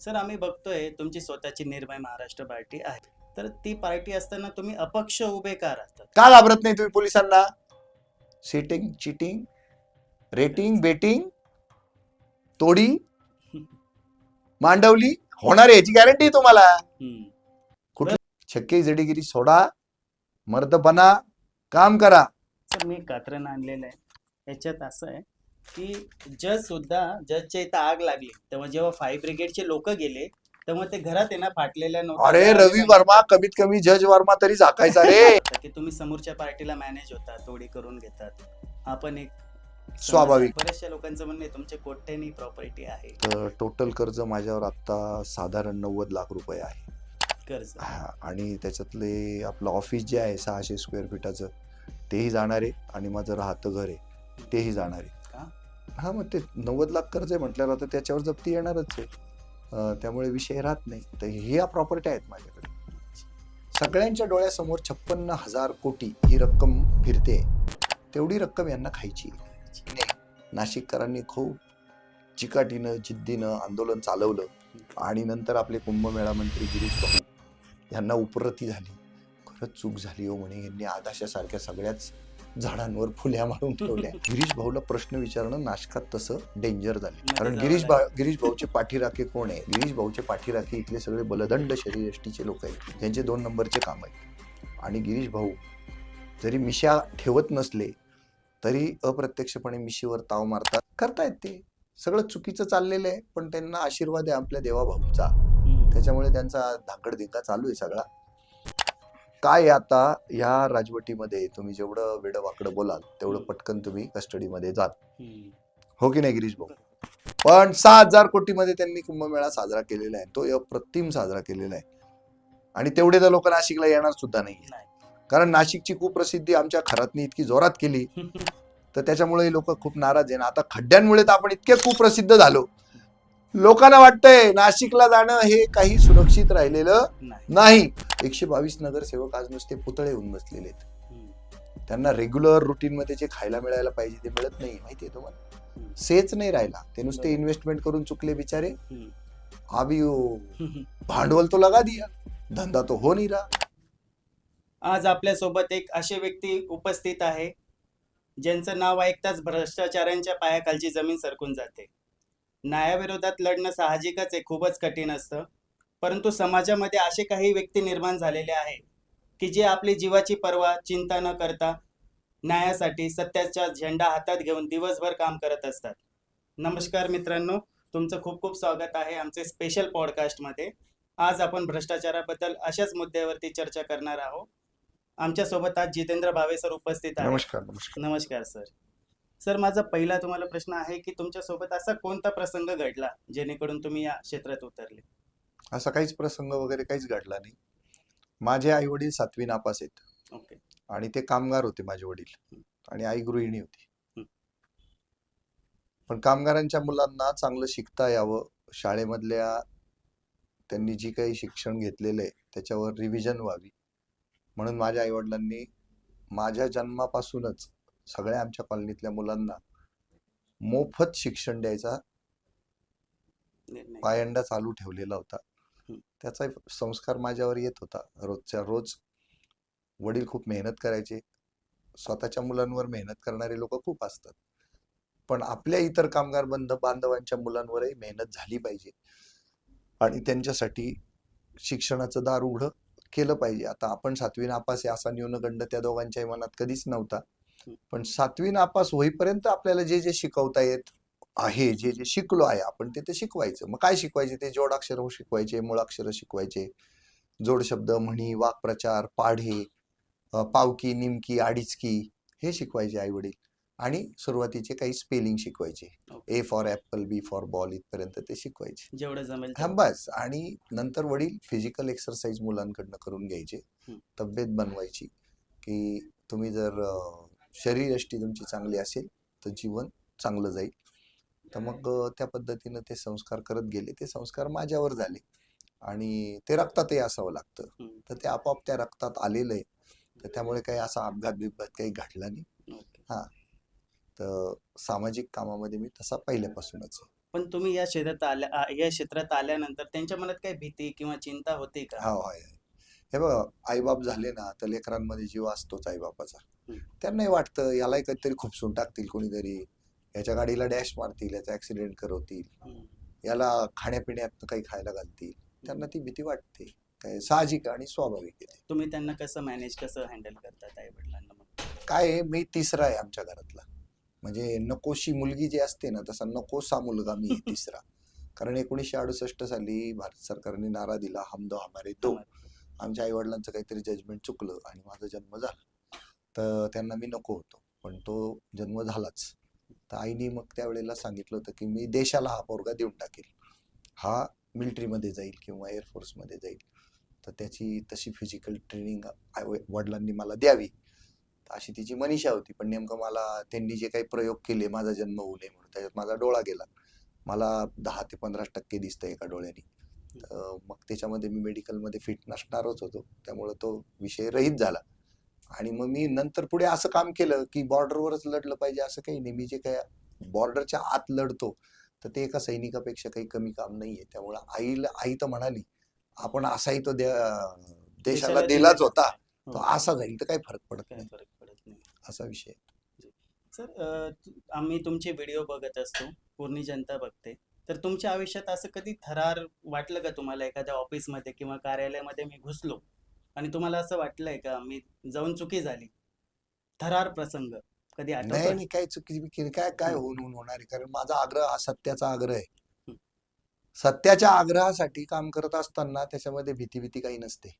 Sir, आम्ही बघतोय तुमची स्वतःची निर्भय महाराष्ट्र पार्टी आहे. तर ती पार्टी असताना तुम्ही अपक्ष उभे का राहतात? का घाबरत नाही तुम्ही पोलिसांना? सेटिंग, चिटिंग, रेटिंग, बेटिंग, तोडी, मांडवली होणार आहे याची गॅरंटी तुम्हाला. हम्म. कुठली छक्के जडीगिरी सोडा, मर्द बना, काम करा. सर, मी कात्रण आणलेलं आहे. याच्यात असं आहे की जजच्या इथं आग लागली तेव्हा जेव्हा फायर ब्रिगेडचे लोक गेले तेव्हा ते घरात आहे ना फाटलेल्या नोटा अरे जाळले रवी नाही. वर्मा, कमीत कमी जज वर्मा तरी झाकायचा रे. की तुम्ही समोरच्या पार्टीला मॅनेज होता, तोडी करून घेतात. आपण एक स्वाभाविक. बऱ्याचशा लोकांचं म्हणणं आहे तुमचे कोट्यानी प्रॉपर्टी आहे. तर टोटल कर्ज माझ्यावर आता साधारण 90 लाख रुपये आहे. कर्ज आणि त्याच्यातले आपलं ऑफिस जे आहे 600 स्क्वेअर फीटाचं तेही जाणार आहे आणि माझं राहतं घर आहे तेही जाणार आहे. का? हा, मग ते 90 लाख कर्ज आहे म्हटल्यावर आता त्याच्यावर जप्ती येणारच आहे. त्यामुळे विषय राहत नाही. तर ह्या प्रॉपर्टी आहेत माझ्याकडे. सगळ्यांच्या डोळ्यासमोर 56,000 कोटी ही रक्कम फिरते. तेवढी रक्कम यांना खायची नाही. नाशिककरांनी खूप चिकाटीनं जिद्दीनं आंदोलन चालवलं आणि नंतर आपले कुंभमेळा मंत्री गिरीश भाऊ यांना उपरती झाली. खरंच चूक झाली हो म्हणे, यांनी आदाशासारख्या सगळ्याच झाडांवर फुल्या मारून ठेवल्या. गिरीश भाऊला प्रश्न विचारणं नाशकात तसं डेंजर झाले. कारण गिरीश भाऊचे पाठीराखे कोण आहे? गिरीश भाऊचे पाठीराखे इथले सगळे बलदंड शरीरयष्टीचे लोक आहेत, त्यांचे 2 नंबरचे काम आहेत. आणि गिरीश भाऊ जरी मिशा ठेवत नसले तरी अप्रत्यक्षपणे मिशीवर ताव मारतात. करतायत ते सगळं चुकीचं चाललेलं आहे, पण त्यांना आशीर्वाद आहे आपल्या देवाभाऊचा. त्याच्यामुळे त्यांचा धाकड चालू आहे सगळा. काय आता या राजवटीमध्ये तुम्ही जेवढं वेडवाकडं बोलाल तेवढं पटकन तुम्ही कस्टडीमध्ये जाल. हो की नाही गिरीश भाऊ? पण 6,000 कोटीमध्ये त्यांनी कुंभमेळा साजरा केलेला आहे. तो अप्रतिम साजरा केलेला आहे. आणि तेवढे तर लोक नाशिकला येणार सुद्धा नाही. कारण नाशिकची कुप्रसिद्धी आमच्या खरातनी इतकी जोरात केली तर त्याच्यामुळे लोक खूप नाराज आहे. आता खड्ड्यांमुळे तर आपण इतके कुप्रसिद्ध झालो, लोकांना वाटतंय नाशिकला जाणं हे काही सुरक्षित राहिलेलं नाही. 122 नगरसेवक आज नुसते पुतळे होऊन बसलेले आहेत. त्यांना रेग्युलर रुटीन मध्ये जे खायला मिळायला पाहिजे ते मिळत नाही. माहितीये तुम्हाला? सेच नाही राहिला. ते नुसते इन्व्हेस्टमेंट करून चुकले बिचारे. अभी भांडवल तो लगा दिया, धंदा तो हो नहीं रहा. आज आपल्या सोबत एक असे व्यक्ती उपस्थित आहे ज्यांचं नाव ऐकताच भ्रष्टाचारांच्या पायाखालची जमीन सरकून जाते. न्यायाविरोधात लढणं साहजिकच आहे, खूपच कठीण असतं. परंतु समाजामध्ये असे काही व्यक्ती निर्माण झालेले आहे की जे आपली जीवाची पर्वा चिंता न करता न्यायासाठी सत्याचा झेंडा हातात घेऊन दिवसभर काम करत असतात. नमस्कार मित्रांनो, तुमचं खूप खूप स्वागत आहे आमचे स्पेशल पॉडकास्टमध्ये. आज आपण भ्रष्टाचाराबद्दल अशाच मुद्द्यावरती चर्चा करणार आहोत. आमच्या सोबत आज जितेंद्र भावे सर उपस्थित आहेत. नमस्कार. नमस्कार. नमस्कार सर. सर, माझा पहिला तुम्हाला प्रश्न आहे की तुमच्या सोबत असा कोणता प्रसंग घडला जेणेकरून तुम्ही या क्षेत्रात उतरले? असा काहीच प्रसंग वगैरे काहीच घडला नाही. माझे आई वडील 7वी नापास आहेत. ओके. आणि ते कामगार होते माझे वडील आणि आई गृहिणी होती. पण कामगारांच्या मुलांना चांगलं शिकता यावं, शाळेमधल्या त्यांनी जी काही शिक्षण घेतलेलं आहे त्याच्यावर रिव्हिजन व्हावी म्हणून माझ्या आई वडिलांनी माझ्या जन्मापासूनच सगळ्या आमच्या कॉलनीतल्या मुलांना मोफत शिक्षण द्यायचा पायंडा चालू ठेवलेला होता. त्याचा संस्कार माझ्यावर येत होता रोजच्या रोज. वडील खूप मेहनत करायचे. स्वतःच्या मुलांवर मेहनत करणारे लोक खूप असतात, पण आपल्या इतर कामगार बांधवांच्या मुलांवरही मेहनत झाली पाहिजे आणि त्यांच्यासाठी शिक्षणाचं दार उघडं केलं पाहिजे. आता आपण 7वी नापास आहे असा न्यूनगंड त्या दोघांच्याही मनात कधीच नव्हता. पण 7वी नापास होईपर्यंत आपल्याला जे जे शिकवता येत आहे, जे जे शिकलो आहे आपण ते शिकवायचं. मग काय शिकवायचे? ते जोडाक्षर शिकवायचे, मुळाक्षर शिकवायचे, जोड शब्द, म्हणी, वाक्प्रचार, पाढे, पावकी, निमकी, अडीचकी हे शिकवायचे आई वडील. आणि सुरुवातीचे काही स्पेलिंग शिकवायचे. A for apple, B for ball इथपर्यंत ते शिकवायचे, जेवढं जमेल हा बस. आणि नंतर वडील फिजिकल एक्सरसाइज मुलांकडनं करून घ्यायचे. तब्येत बनवायची की तुम्ही जर शरीरयष्टी तुमची चांगली असेल तर जीवन चांगलं जाईल. तर मग त्या पद्धतीनं ते संस्कार करत गेले. ते संस्कार माझ्यावर झाले आणि ते रक्तातही असावं लागतं. तर ते आपोआप त्या रक्तात आलेलं आहे. तर त्यामुळे काही असा अपघात काही घडला नाही. हा, तर सामाजिक कामामध्ये मी तसा पहिल्यापासूनच आहे. पण तुम्ही या क्षेत्रात आल्यानंतर त्यांच्या मनात काही भीती किंवा चिंता होती का? हा होय. हे बघा, आईबाप झाले ना तर लेकरांमध्ये जीव असतोच आईबापाचा. हं. त्यांनाही वाटतं यालाही काहीतरी खुपसून टाकतील कोणीतरी, याच्या गाडीला डॅश मारतील, याचा ऍक्सिडेंट करवतील, हं. याला खाण्यापिण्यात काही खायला घालतील. त्यांना ती भीती वाटते. काय साहजिक आहे आणि स्वाभाविक आहे. तुम्ही त्यांना कसं हँडल करतात आई वडिलांना मग? काय आहे, मी तिसरा आहे आमच्या घरातला. म्हणजे नकोशी मुलगी जी असते ना तसा नकोसा मुलगा मी आहे तिसरा. कारण 1968 साली भारत सरकारने नारा दिला, हम दो हमारे दो. आमच्या आई वडिलांचं काहीतरी जजमेंट चुकलं आणि माझा जन्म झाला. तर त्यांना मी नको होतो, पण तो जन्म झालाच. तर आईने मग त्यावेळेला सांगितलं होतं की मी देशाला हा पोरगा देऊन टाकेल, हा मिलिटरीमध्ये जाईल किंवा एअरफोर्समध्ये जाईल. तर त्याची तशी फिजिकल ट्रेनिंग वडिलांनी मला द्यावी, अशी तिची मनीषा होती. पण नेमकं मला त्यांनी जे काही प्रयोग केले माझा जन्म होऊ नये म्हणून, त्याच्यात माझा डोळा गेला. मला 10 ते 15% दिसतं एका डोळ्याने. मग त्याच्यामध्ये मी मेडिकलमध्ये फिट नसणारच होतो, त्यामुळं तो विषय रहित झाला. आणि मग मी नंतर पुढे असं काम केलं की बॉर्डरवरच लढलं पाहिजे असं काही नाही. मी जे काय बॉर्डरच्या आत लढतो तर ते एका सैनिकापेक्षा काही कमी काम नाहीये. त्यामुळं आई तर म्हणाली, आपण असाही तो देशाला दिलाच होता, तो असा जाईल तर काही फरक पडत काही नाही, फरक पडत नाही. असा विषय. सर, आम्ही तुमचे व्हिडिओ बघत असतो, पूर्ण जनता बघते. तर तुमच्या आयुष्यात असं कधी थरार वाटलं का तुम्हाला, एखाद्या ऑफिसमध्ये किंवा कार्यालयामध्ये मी घुसलो आणि तुम्हाला असं वाटलंय का मी जाऊन चुकी झाली? थरार प्रसंग कधी नाही आठवतोय? नाही, काही चुकी बिकी काय काय होऊन होणार आहे. कारण माझा आग्रह हा सत्याचा आग्रह आहे. हं. सत्याच्या आग्रहासाठी काम करत असताना त्याच्यामध्ये भीती काही नसते.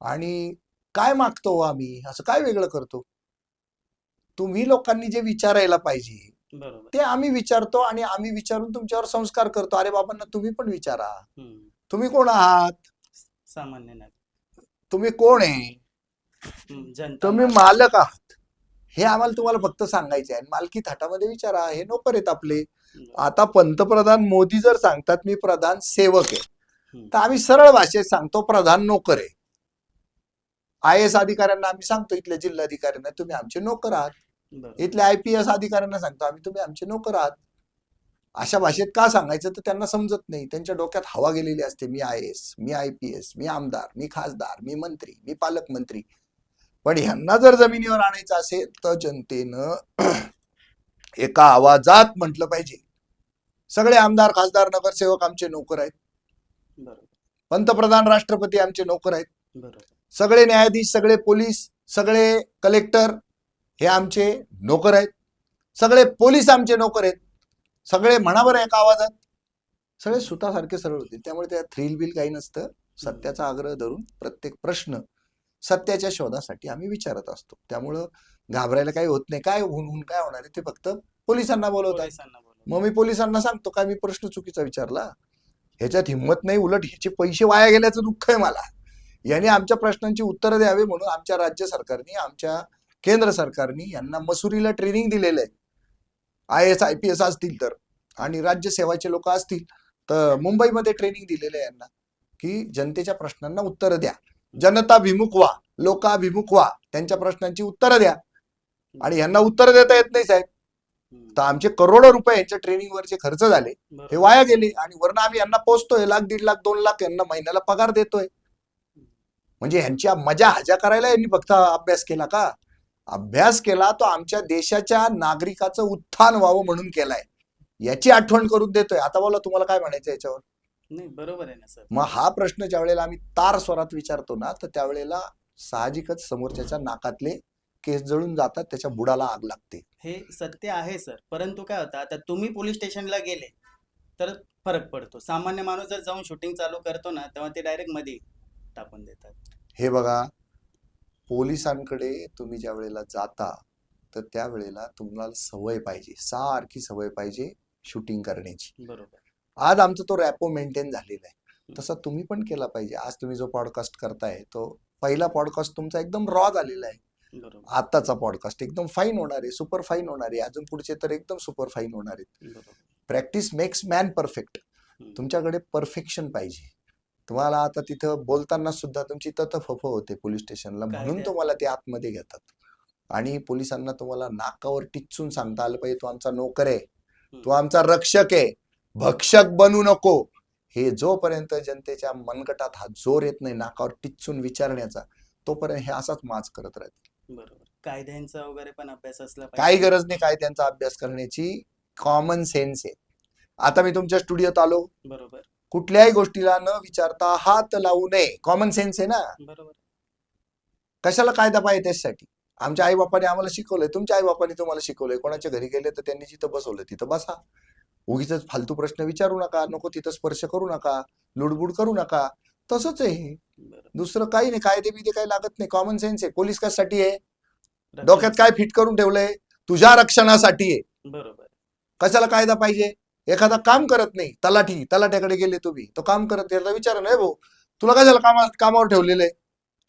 आणि काय मागतो हो आम्ही, असं काय वेगळं करतो? तुम्ही लोकांनी जे विचारायला पाहिजे बरोबर. ते आम्ही विचारतो आणि आम्ही विचारून तुमच्यावर संस्कार करतो. अरे बाबांना तुम्ही पण विचारा, हं. तुम्ही कोण आहात, सामान्य नागरिक. तुम्ही कोण आहे, जनता तुम्ही मालक आहात, हे आम्हाला तुम्हाला फक्त सांगायचे आहे. मालकी थाटामध्ये विचारा, हे नोकर आहेत आपले. आता पंतप्रधान मोदी जर सांगतात मी प्रधान सेवक आहे, तर आम्ही सरळ भाषेत सांगतो प्रधान नोकर आहे. IAS अधिकाऱ्यांना आम्ही सांगतो, इथल्या जिल्हाधिकाऱ्यांना तुम्ही आमचे नोकर आहात. इथल्या IPS अधिकाऱ्यांना सांगतो आम्ही तुम्ही आमचे नोकर आहात. अशा भाषेत का सांगायचं तर त्यांना समजत नाही. त्यांच्या डोक्यात हवा गेलेली असते, मी IAS, मी IPS, मी आमदार, मी खासदार, मी मंत्री, मी पालकमंत्री. पण ह्यांना जर जमिनीवर आणायचं असेल तर जनतेनं एका आवाजात म्हटलं पाहिजे, सगळे आमदार खासदार नगरसेवक आमचे नोकर आहेत, पंतप्रधान राष्ट्रपती आमचे नोकर आहेत, सगळे न्यायाधीश, सगळे पोलीस, सगळे कलेक्टर हे आमचे नोकर आहेत, सगळे पोलीस आमचे नोकर आहेत. सगळे म्हणा बरं एका आवाजात, सगळे सुतासारखे सरळ होते. त्यामुळे त्या थ्रिल बिल काही नसतं. सत्याचा आग्रह धरून प्रत्येक प्रश्न सत्याच्या शोधासाठी आम्ही विचारत असतो. त्यामुळं घाबरायला काही होत नाही. काय होऊन काय होणार आहे ते फक्त पोलिसांना बोलवतात. मग मी पोलिसांना सांगतो काय मी प्रश्न चुकीचा विचारला, ह्याच्यात हिंमत नाही, उलट ह्याचे पैसे वाया गेल्याचं दुःख आहे मला. याने आमच्या प्रश्नांची उत्तरं द्यावी म्हणून आमच्या राज्य सरकारने, आमच्या केंद्र सरकारने यांना मसुरीला ट्रेनिंग दिलेलं आहे. IAS IPS असतील तर, आणि राज्य सेवाचे लोक असतील तर मुंबईमध्ये ट्रेनिंग दिलेलं आहे यांना, की जनतेच्या प्रश्नांना उत्तर द्या, जनताभिमुख व्हा, लोकाभिमुख व्हा, त्यांच्या प्रश्नांची उत्तरं द्या. आणि यांना उत्तर देता येत नाही साहेब, तर आमचे करोडो रुपये यांच्या ट्रेनिंगवरचे खर्च झाले, हे वाया गेले. आणि वरनं आम्ही यांना पोचतोय 1 लाख 1.5 लाख 2 लाख यांना महिन्याला पगार देतोय. म्हणजे ह्यांच्या मजा हजा करायला यांनी फक्त अभ्यास केला का? अभ्यास केला तो आमच्या देशाच्या नागरिकाचं उत्थान व्हावं म्हणून केलाय, याची आठवण करून देतोय. आता बोला तुम्हाला काय म्हणायचं याच्यावर? नाही, बरोबर आहे ना सर. मग हा प्रश्न ज्या वेळेला आम्ही तार स्वरात विचारतो ना, तर त्यावेळेला साहजिकच समोरच्याच्या नाकातले केस जळून जातात, त्याच्या बुडाला आग लागते. हे सत्य आहे सर. परंतु काय होतं, आता तुम्ही पोलीस स्टेशनला गेले तर फरक पडतो. सामान्य माणूस जर जाऊन शूटिंग चालू करतो ना, तेव्हा ते डायरेक्ट मध्ये टाकून देतात. हे बघा, पोलिसांकडे तुम्ही ज्या वेळेला जाता तर त्यावेळेला तुम्हाला सवय पाहिजे, सारखी सवय पाहिजे शूटिंग करण्याची. बरोबर. आज आमचा तो रॅपो मेंटेन झालेला आहे, तसा तुम्ही पण केला पाहिजे. आज तुम्ही जो पॉडकास्ट करताय तो पहिला पॉडकास्ट तुमचा एकदम रॉ झालेला आहे. आताचा पॉडकास्ट एकदम फाईन होणार आहे, सुपर फाईन होणार आहे, अजून पुढचे तर एकदम सुपर फाईन होणार आहेत. Practice makes man perfect. तुमच्याकडे परफेक्शन पाहिजे. तुम्हाला आता तिथं बोलताना सुद्धा तुमची ततफफ होते पोलीस स्टेशनला, म्हणून तुम्हाला ते आतमध्ये घेतात. आणि पोलिसांना तुम्हाला नाकावर टिचून सांगता आलं पाहिजे, तो आमचा नोकर आहे, तो आमचा रक्षक आहे, भक्षक बनू नको. हे जोपर्यंत जनतेच्या मनगटात हा जोर येत नाही नाकावर टिच्चून विचारण्याचा, तोपर्यंत हे असाच माज करत राहतील. बरोबर. कायद्यांचा वगैरे पण अभ्यास असला काही पाहिजे. गरज नाही कायद्यांचा अभ्यास करण्याची. कॉमन सेन्स आहे. आता मी तुमच्या स्टुडिओत आलो, बरोबर. कुठल्याही गोष्टीला न विचारता हात लावू नये. कॉमन सेन्स आहे ना. बरोबर. कशाला कायदा पाहिजे त्यासाठी? आमच्या आई बापाने आम्हाला शिकवलंय, तुमच्या आई बापाने तुम्हाला शिकवलंय. कोणाच्या घरी गेले तर त्यांनी जिथं बसवलं तिथं बसा. उगीच फालतू प्रश्न विचारू नका, नको तिथं स्पर्श करू नका, लुडबुड करू नका. तसंच आहे हे. बरोबर. दुसरं काही नाही. कायदे बिदे काही लागत नाही. कॉमन सेन्स आहे. पोलीस कशासाठी आहे? डोक्यात काय फिट करून ठेवलंय? तुझ्या रक्षणासाठी आहे. बरोबर. कशाला कायदा पाहिजे? एखादा काम करत नाही, तलाठ्याकडे गेले तुम्ही, तो काम करत त्याला विचारा नाही भाऊ तुला कशाला कामावर ठेवलेलं आहे?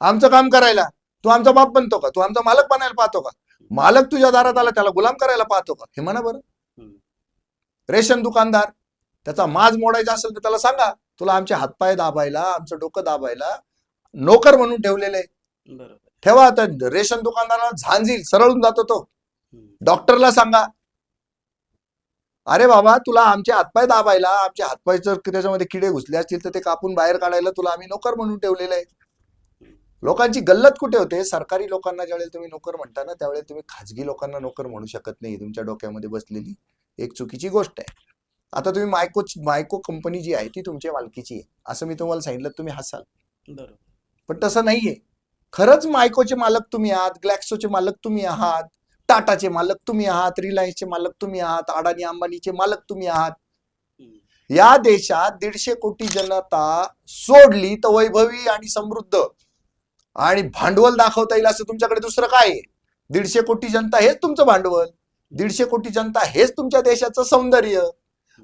आमचं काम करायला. तू आमचा बाप बनतो का? तू आमचा मालक बनायला पाहतो का? मालक तुझ्या दारात आला त्याला गुलाम करायला पाहतो का? हे म्हणा बरं. रेशन दुकानदार, त्याचा माज मोडायचा असेल तर त्याला सांगा तुला आमचे हातपाय दाबायला, आमचं डोकं दाबायला नोकर म्हणून ठेवलेलं आहे. बरोबर. ठेवा. आता रेशन दुकानदाराला झांजील सरळून जातो तो. डॉक्टरला सांगा अरे बाबा तुला आमचे हातपाय दाबायला, आमचे हातपाय जर त्याच्यामध्ये किडे घुसले असतील तर ते कापून बाहेर काढायला तुला आम्ही नोकर म्हणून ठेवलेलं आहे. लोकांची गल्लत कुठे होते? सरकारी लोकांना ज्यावेळेला तुम्ही नोकर म्हणता ना, त्यावेळेला तुम्ही खाजगी लोकांना नोकर म्हणू शकत नाही. तुमच्या डोक्यामध्ये बसलेली एक चुकीची गोष्ट आहे. आता तुम्ही मायको कंपनी जी आहे ती तुमच्या मालकीची आहे असं मी तुम्हाला सांगितलं, तुम्ही हसाल. बरोबर. पण तसं नाहीये. खरंच मायकोचे मालक तुम्ही आहात, ग्लॅक्सोचे मालक तुम्ही आहात, टाटाचे मालक तुम्ही आहात, रिलायन्सचे मालक तुम्ही आहात, अडाणी अंबानीचे मालक तुम्ही आहात. या देशात 150 कोटी जनता सोडली तर वैभवी आणि समृद्ध आणि भांडवल दाखवता येईल असं तुमच्याकडे दुसरं काय आहे? 150 कोटी जनता हेच तुमचं भांडवल, 150 कोटी जनता हेच तुमच्या देशाचं सौंदर्य.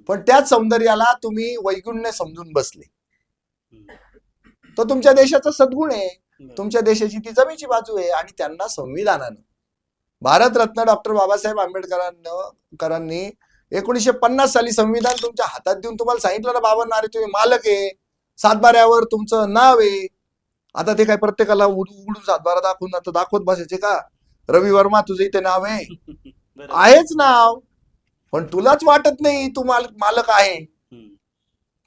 पण त्याच सौंदर्याला तुम्ही वैगुण्य समजून बसले. तो तुमच्या देशाचा सद्गुण आहे, तुमच्या देशाची ती जमेची बाजू आहे. आणि त्यांना संविधानानं, भारतरत्न डॉक्टर बाबासाहेब आंबेडकरांनी 1950 साली संविधान तुमच्या हातात देऊन तुम्हाला सांगितलं ना बाबांना, अरे तुम्ही मालक आहे, सातबाऱ्यावर तुमचं नाव आहे. आता ते काय प्रत्येकाला उडून सातबारा दाखवून आता दाखवत बसायचे का? रवी वर्मा तुझं इथे नाव आहे, आहेच नाव, पण तुलाच वाटत नाही तू मालक आहे.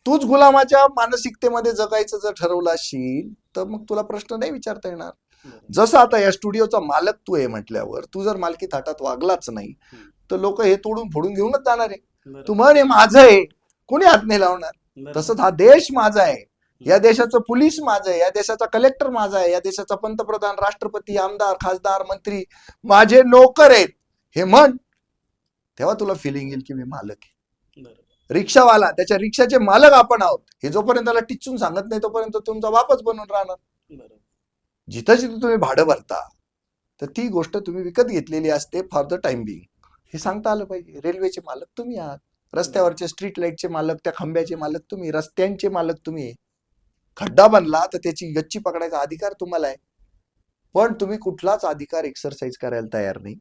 तूच गुलामाच्या मानसिकतेमध्ये जगायचं जर ठरवलं असशील तर मग तुला प्रश्न नाही विचारता येणार. जसं आता या स्टुडिओचा मालक तू आहे म्हटल्यावर तू जर मालकी थाटात वागलाच नाही तर लोक हे तोडून फोडून घेऊनच जाणार आहे. तू म्हणे माझं आहे, कोणी हात नाही लावणार. तसंच हा देश माझा आहे, या देशाचं पोलीस माझं आहे, या देशाचा कलेक्टर माझा आहे, या देशाचा पंतप्रधान, राष्ट्रपती, आमदार, खासदार, मंत्री माझे नोकर आहेत. हे म्हण, तेव्हा तुला फिलिंग येईल की मी मालक आहे. रिक्षावाला, त्याच्या रिक्षाचे मालक आपण आहोत हे जोपर्यंत त्याला टिचून सांगत नाही तोपर्यंत तुमचा बापच बनून राहणार. जिथं जिथं तुम्ही भाडं भरता तर ती गोष्ट तुम्ही विकत घेतलेली असते फॉर द टाइम बिंग, हे सांगता आलं पाहिजे. रेल्वेचे मालक तुम्ही आहात, रस्त्यावरचे स्ट्रीट लाईटचे मालक, त्या खांब्याचे मालक तुम्ही, रस्त्यांचे मालक तुम्ही. खड्डा बनला तर त्याची गच्ची पकडायचा अधिकार तुम्हाला आहे, पण तुम्ही कुठलाच अधिकार एक्सरसाइज करायला तयार नाही.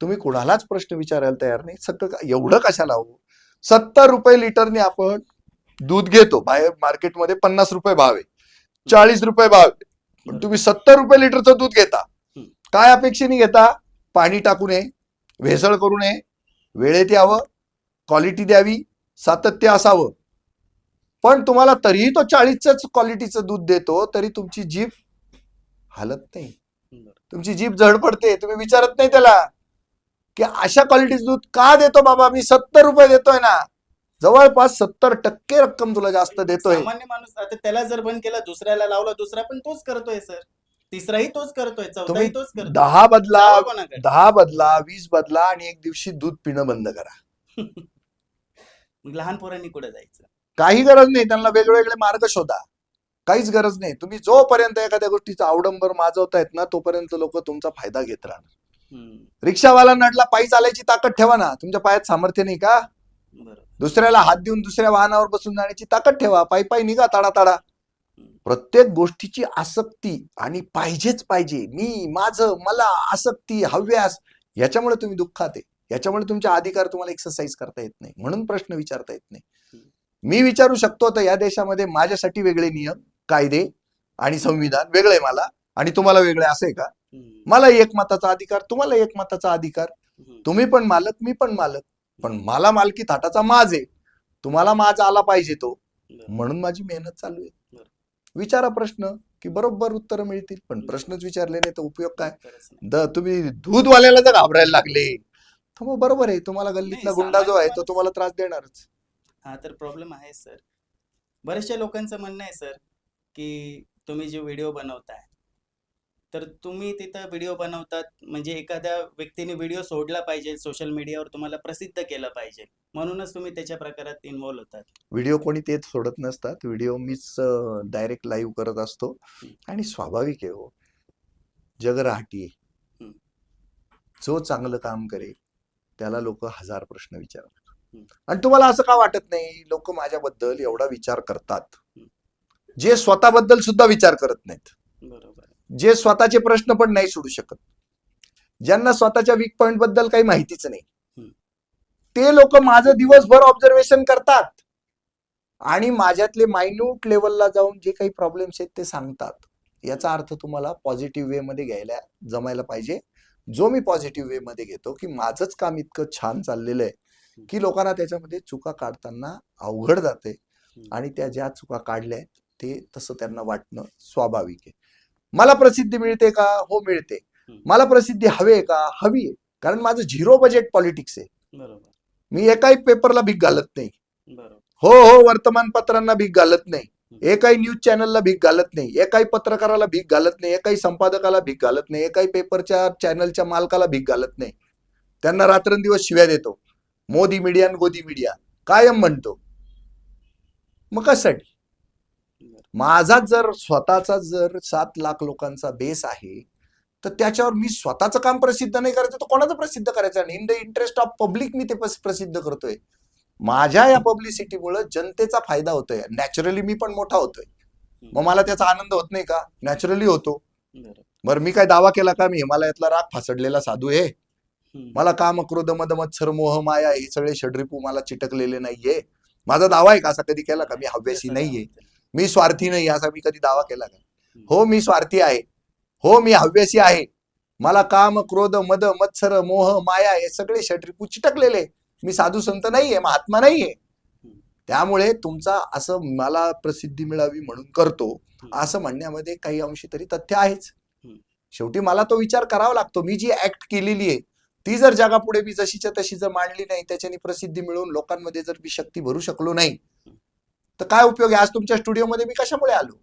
तुम्ही कुणालाच प्रश्न विचारायला तयार नाही. सगळं एवढं कशाला हो? 70 रुपये लिटरने आपण दूध घेतो, बाहेर मार्केटमध्ये 50 रुपये भाव आहे, 40 रुपये भाव आहे, पण तुम्ही 70 रुपये लिटरचं दूध घेता. काय अपेक्षेने घेता? पाणी टाकू नये, भेसळ करू नये, वेळेत यावं, क्वालिटी द्यावी, सातत्य असावं. पण तुम्हाला तरीही तो 40च क्वालिटीचं दूध देतो तरी तुमची जीभ हालत नाही, तुमची जीभ जड पडते. तुम्ही विचारत नाही त्याला की अशा क्वालिटीचं दूध का देतो बाबा? मी 70 रुपये देतोय ना, जवळपास 70% रक्कम तुला जास्त देतोय. सामान्य माणूस आता त्याला जर बंद केला, दुसऱ्याला लावला, दुसरा पण तोच करतोय सर, तिसराही तोच करतोय, चौथाही तोच करतोय. 10 बदला 20 बदला आणि एक दिवशी दूध पिणं बंद करा. लहान पोरांनी कुठे जायचं? काही गरज नाही, त्यांना वेगवेगळे मार्ग शोधा, काहीच गरज नाही. तुम्ही जोपर्यंत एखाद्या गोष्टीचा अवडंबर माजवतायत ना तोपर्यंत लोक तुमचा फायदा घेत राहणार. रिक्षावाला नडला, पायी चालायची ताकद ठेवा ना. तुमच्या पायात सामर्थ्य नाही का? दुसऱ्याला हात देऊन दुसऱ्या वाहनावर बसून जाण्याची ताकद ठेवा, पायी पायी निघा ताडा. प्रत्येक गोष्टीची आसक्ती आणि पाहिजेच पाहिजे, मी, माझं, मला, आसक्ती, हव्यास, याच्यामुळे तुम्ही दुःखात आहे. याच्यामुळे तुमचे अधिकार तुम्हाला एक्सरसाइज करता येत नाही, म्हणून प्रश्न विचारता येत नाही. मी विचारू शकतो तर या देशामध्ये माझ्यासाठी वेगळे नियम, कायदे आणि संविधान वेगळे आहे मला आणि तुम्हाला वेगळे असे का? मला एकमताचा अधिकार, तुम्हाला एकमताचा अधिकार, तुम्ही पण मालक, मी पण मालक, पण मला मालकी थाटाचा माज आहे, तुम्हाला माझा आला पाहिजे तो, बरोबर. म्हणून माझी मेहनत चालू आहे. बरोबर. विचारा प्रश्न की बरोबर उत्तर मिळतील, पण प्रश्नच विचारले नाही तर उपयोग काय? खरंच नाही. तुम्ही दूधवाल्याला जर घाबरायला लागले तर मग बरोबर आहे, तुम्हाला गल्लीतला नाही, गुंडा जो सामान्य आहे तो माणूस- तुम्हाला त्रास देणारच. हा तर प्रॉब्लेम आहे सर. बऱ्याचशा लोकांचं म्हणणं आहे सर की तुम्ही जे व्हिडिओ बनवताय तर तुम्ही तिथं व्हिडिओ बनवतात म्हणजे एखाद्या व्यक्तीने व्हिडिओ सोडला पाहिजे सोशल मीडियावर, तुम्हाला प्रसिद्ध केलं पाहिजे म्हणूनच तुम्ही त्याच्या प्रकारात इन्व्हॉल्व होतात. व्हिडिओ कोणी तेच सोडत नसतात, व्हिडिओ मीच डायरेक्ट लाईव्ह करत असतो. आणि स्वाभाविक आहे हो, जग राहटी आहे. हम्म. जो चांगलं काम करेल त्याला लोक हजार प्रश्न विचारतात. हम्म. आणि तुम्हाला असं का वाटत नाही लोक माझ्याबद्दल एवढा विचार करतात, हम्म. जे स्वतःबद्दल सुद्धा विचार करत नाहीत, बरोबर. जे स्वतःचे प्रश्न पण नाही सोडू शकत, ज्यांना स्वतःच्या वीक पॉइंट बद्दल काही माहितीच नाही, हम्म. ते लोक माझं दिवसभर ऑब्झर्वेशन करतात आणि माझ्यातले मायन्यूट लेवलला जाऊन जे काही प्रॉब्लेम्स आहेत ते सांगतात. याचा अर्थ तुम्हाला पॉझिटिव्ह वे मध्ये घ्यायला जमायला पाहिजे, जो मी पॉझिटिव्ह वे मध्ये घेतो की माझंच काम इतकं छान चाललेलं आहे की लोकांना त्याच्यामध्ये चुका काढताना अवघड जाते. आणि त्या ज्या चुका काढल्या आहेत ते तसं त्यांना वाटणं स्वाभाविक आहे. मला प्रसिद्धी मिळते का? हो मिळते. मला प्रसिद्धी हवी आहे का? हवी आहे. कारण माझं झिरो बजेट पॉलिटिक्स आहे. बरोबर. मी एकाही पेपरला भीक घालत नाही. बरोबर. हो वर्तमानपत्रांना भीक घालत नाही, एकाही न्यूज चॅनलला भीक घालत नाही, एकाही पत्रकाराला भीक घालत नाही, एकाही संपादकाला भीक घालत नाही, एकाही पेपरच्या चॅनलच्या मालकाला भीक घालत नाही. त्यांना रात्रंदिवस शिव्या देतो, मोदी मीडिया आणि गोदी मीडिया कायम म्हणतो. मग कशासाठी? माझा जर स्वतःचा जर 7 लाख लोकांचा बेस आहे तर त्याच्यावर मी स्वतःचं काम प्रसिद्ध नाही करायचं तर कोणाचं प्रसिद्ध करायचं? आणि in the interest of public मी ते प्रसिद्ध करतोय. माझ्या या पब्लिसिटीमुळे जनतेचा फायदा होतोय, नॅचरली मी पण मोठा होतोय. मग मला त्याचा आनंद होत नाही का? नॅचरली होतो. बरं मी काय दावा केला का मी हिमालयातला राग फासडलेला साधू आहे? मला काम क्रोध मद मत्सर मोह माया हे सगळे षड्रिपू मला चिटकलेले नाहीये. माझा दावा आहे का असा कधी केला का? मी हव्यासी नाहीये, मी स्वार्थी नाही असा मी कधी दावा केला का? हो मी स्वार्थी आहे, हो मी हव्यासी आहे. मला काम क्रोध मद मत्सर मोह माया हे सगळे षड्रिपू चिटकलेले. मी साधू संत नाहीये, महात्मा नाहीये. त्यामुळे तुमचा असं मला प्रसिद्धी मिळावी म्हणून करतो असं म्हणण्यामध्ये काही अंशी तरी तथ्य आहेच. शेवटी मला तो विचार करावा लागतो. मी जी ऍक्ट केलेली आहे ती जर जगापुढे मी जशीच्या तशी जर मांडली नाही, त्याच्याने प्रसिद्धी मिळवून लोकांमध्ये जर मी शक्ती भरू शकलो नाही तर काय उपयोग आहे? आज तुमच्या स्टुडिओमध्ये मी कशामुळे आलो?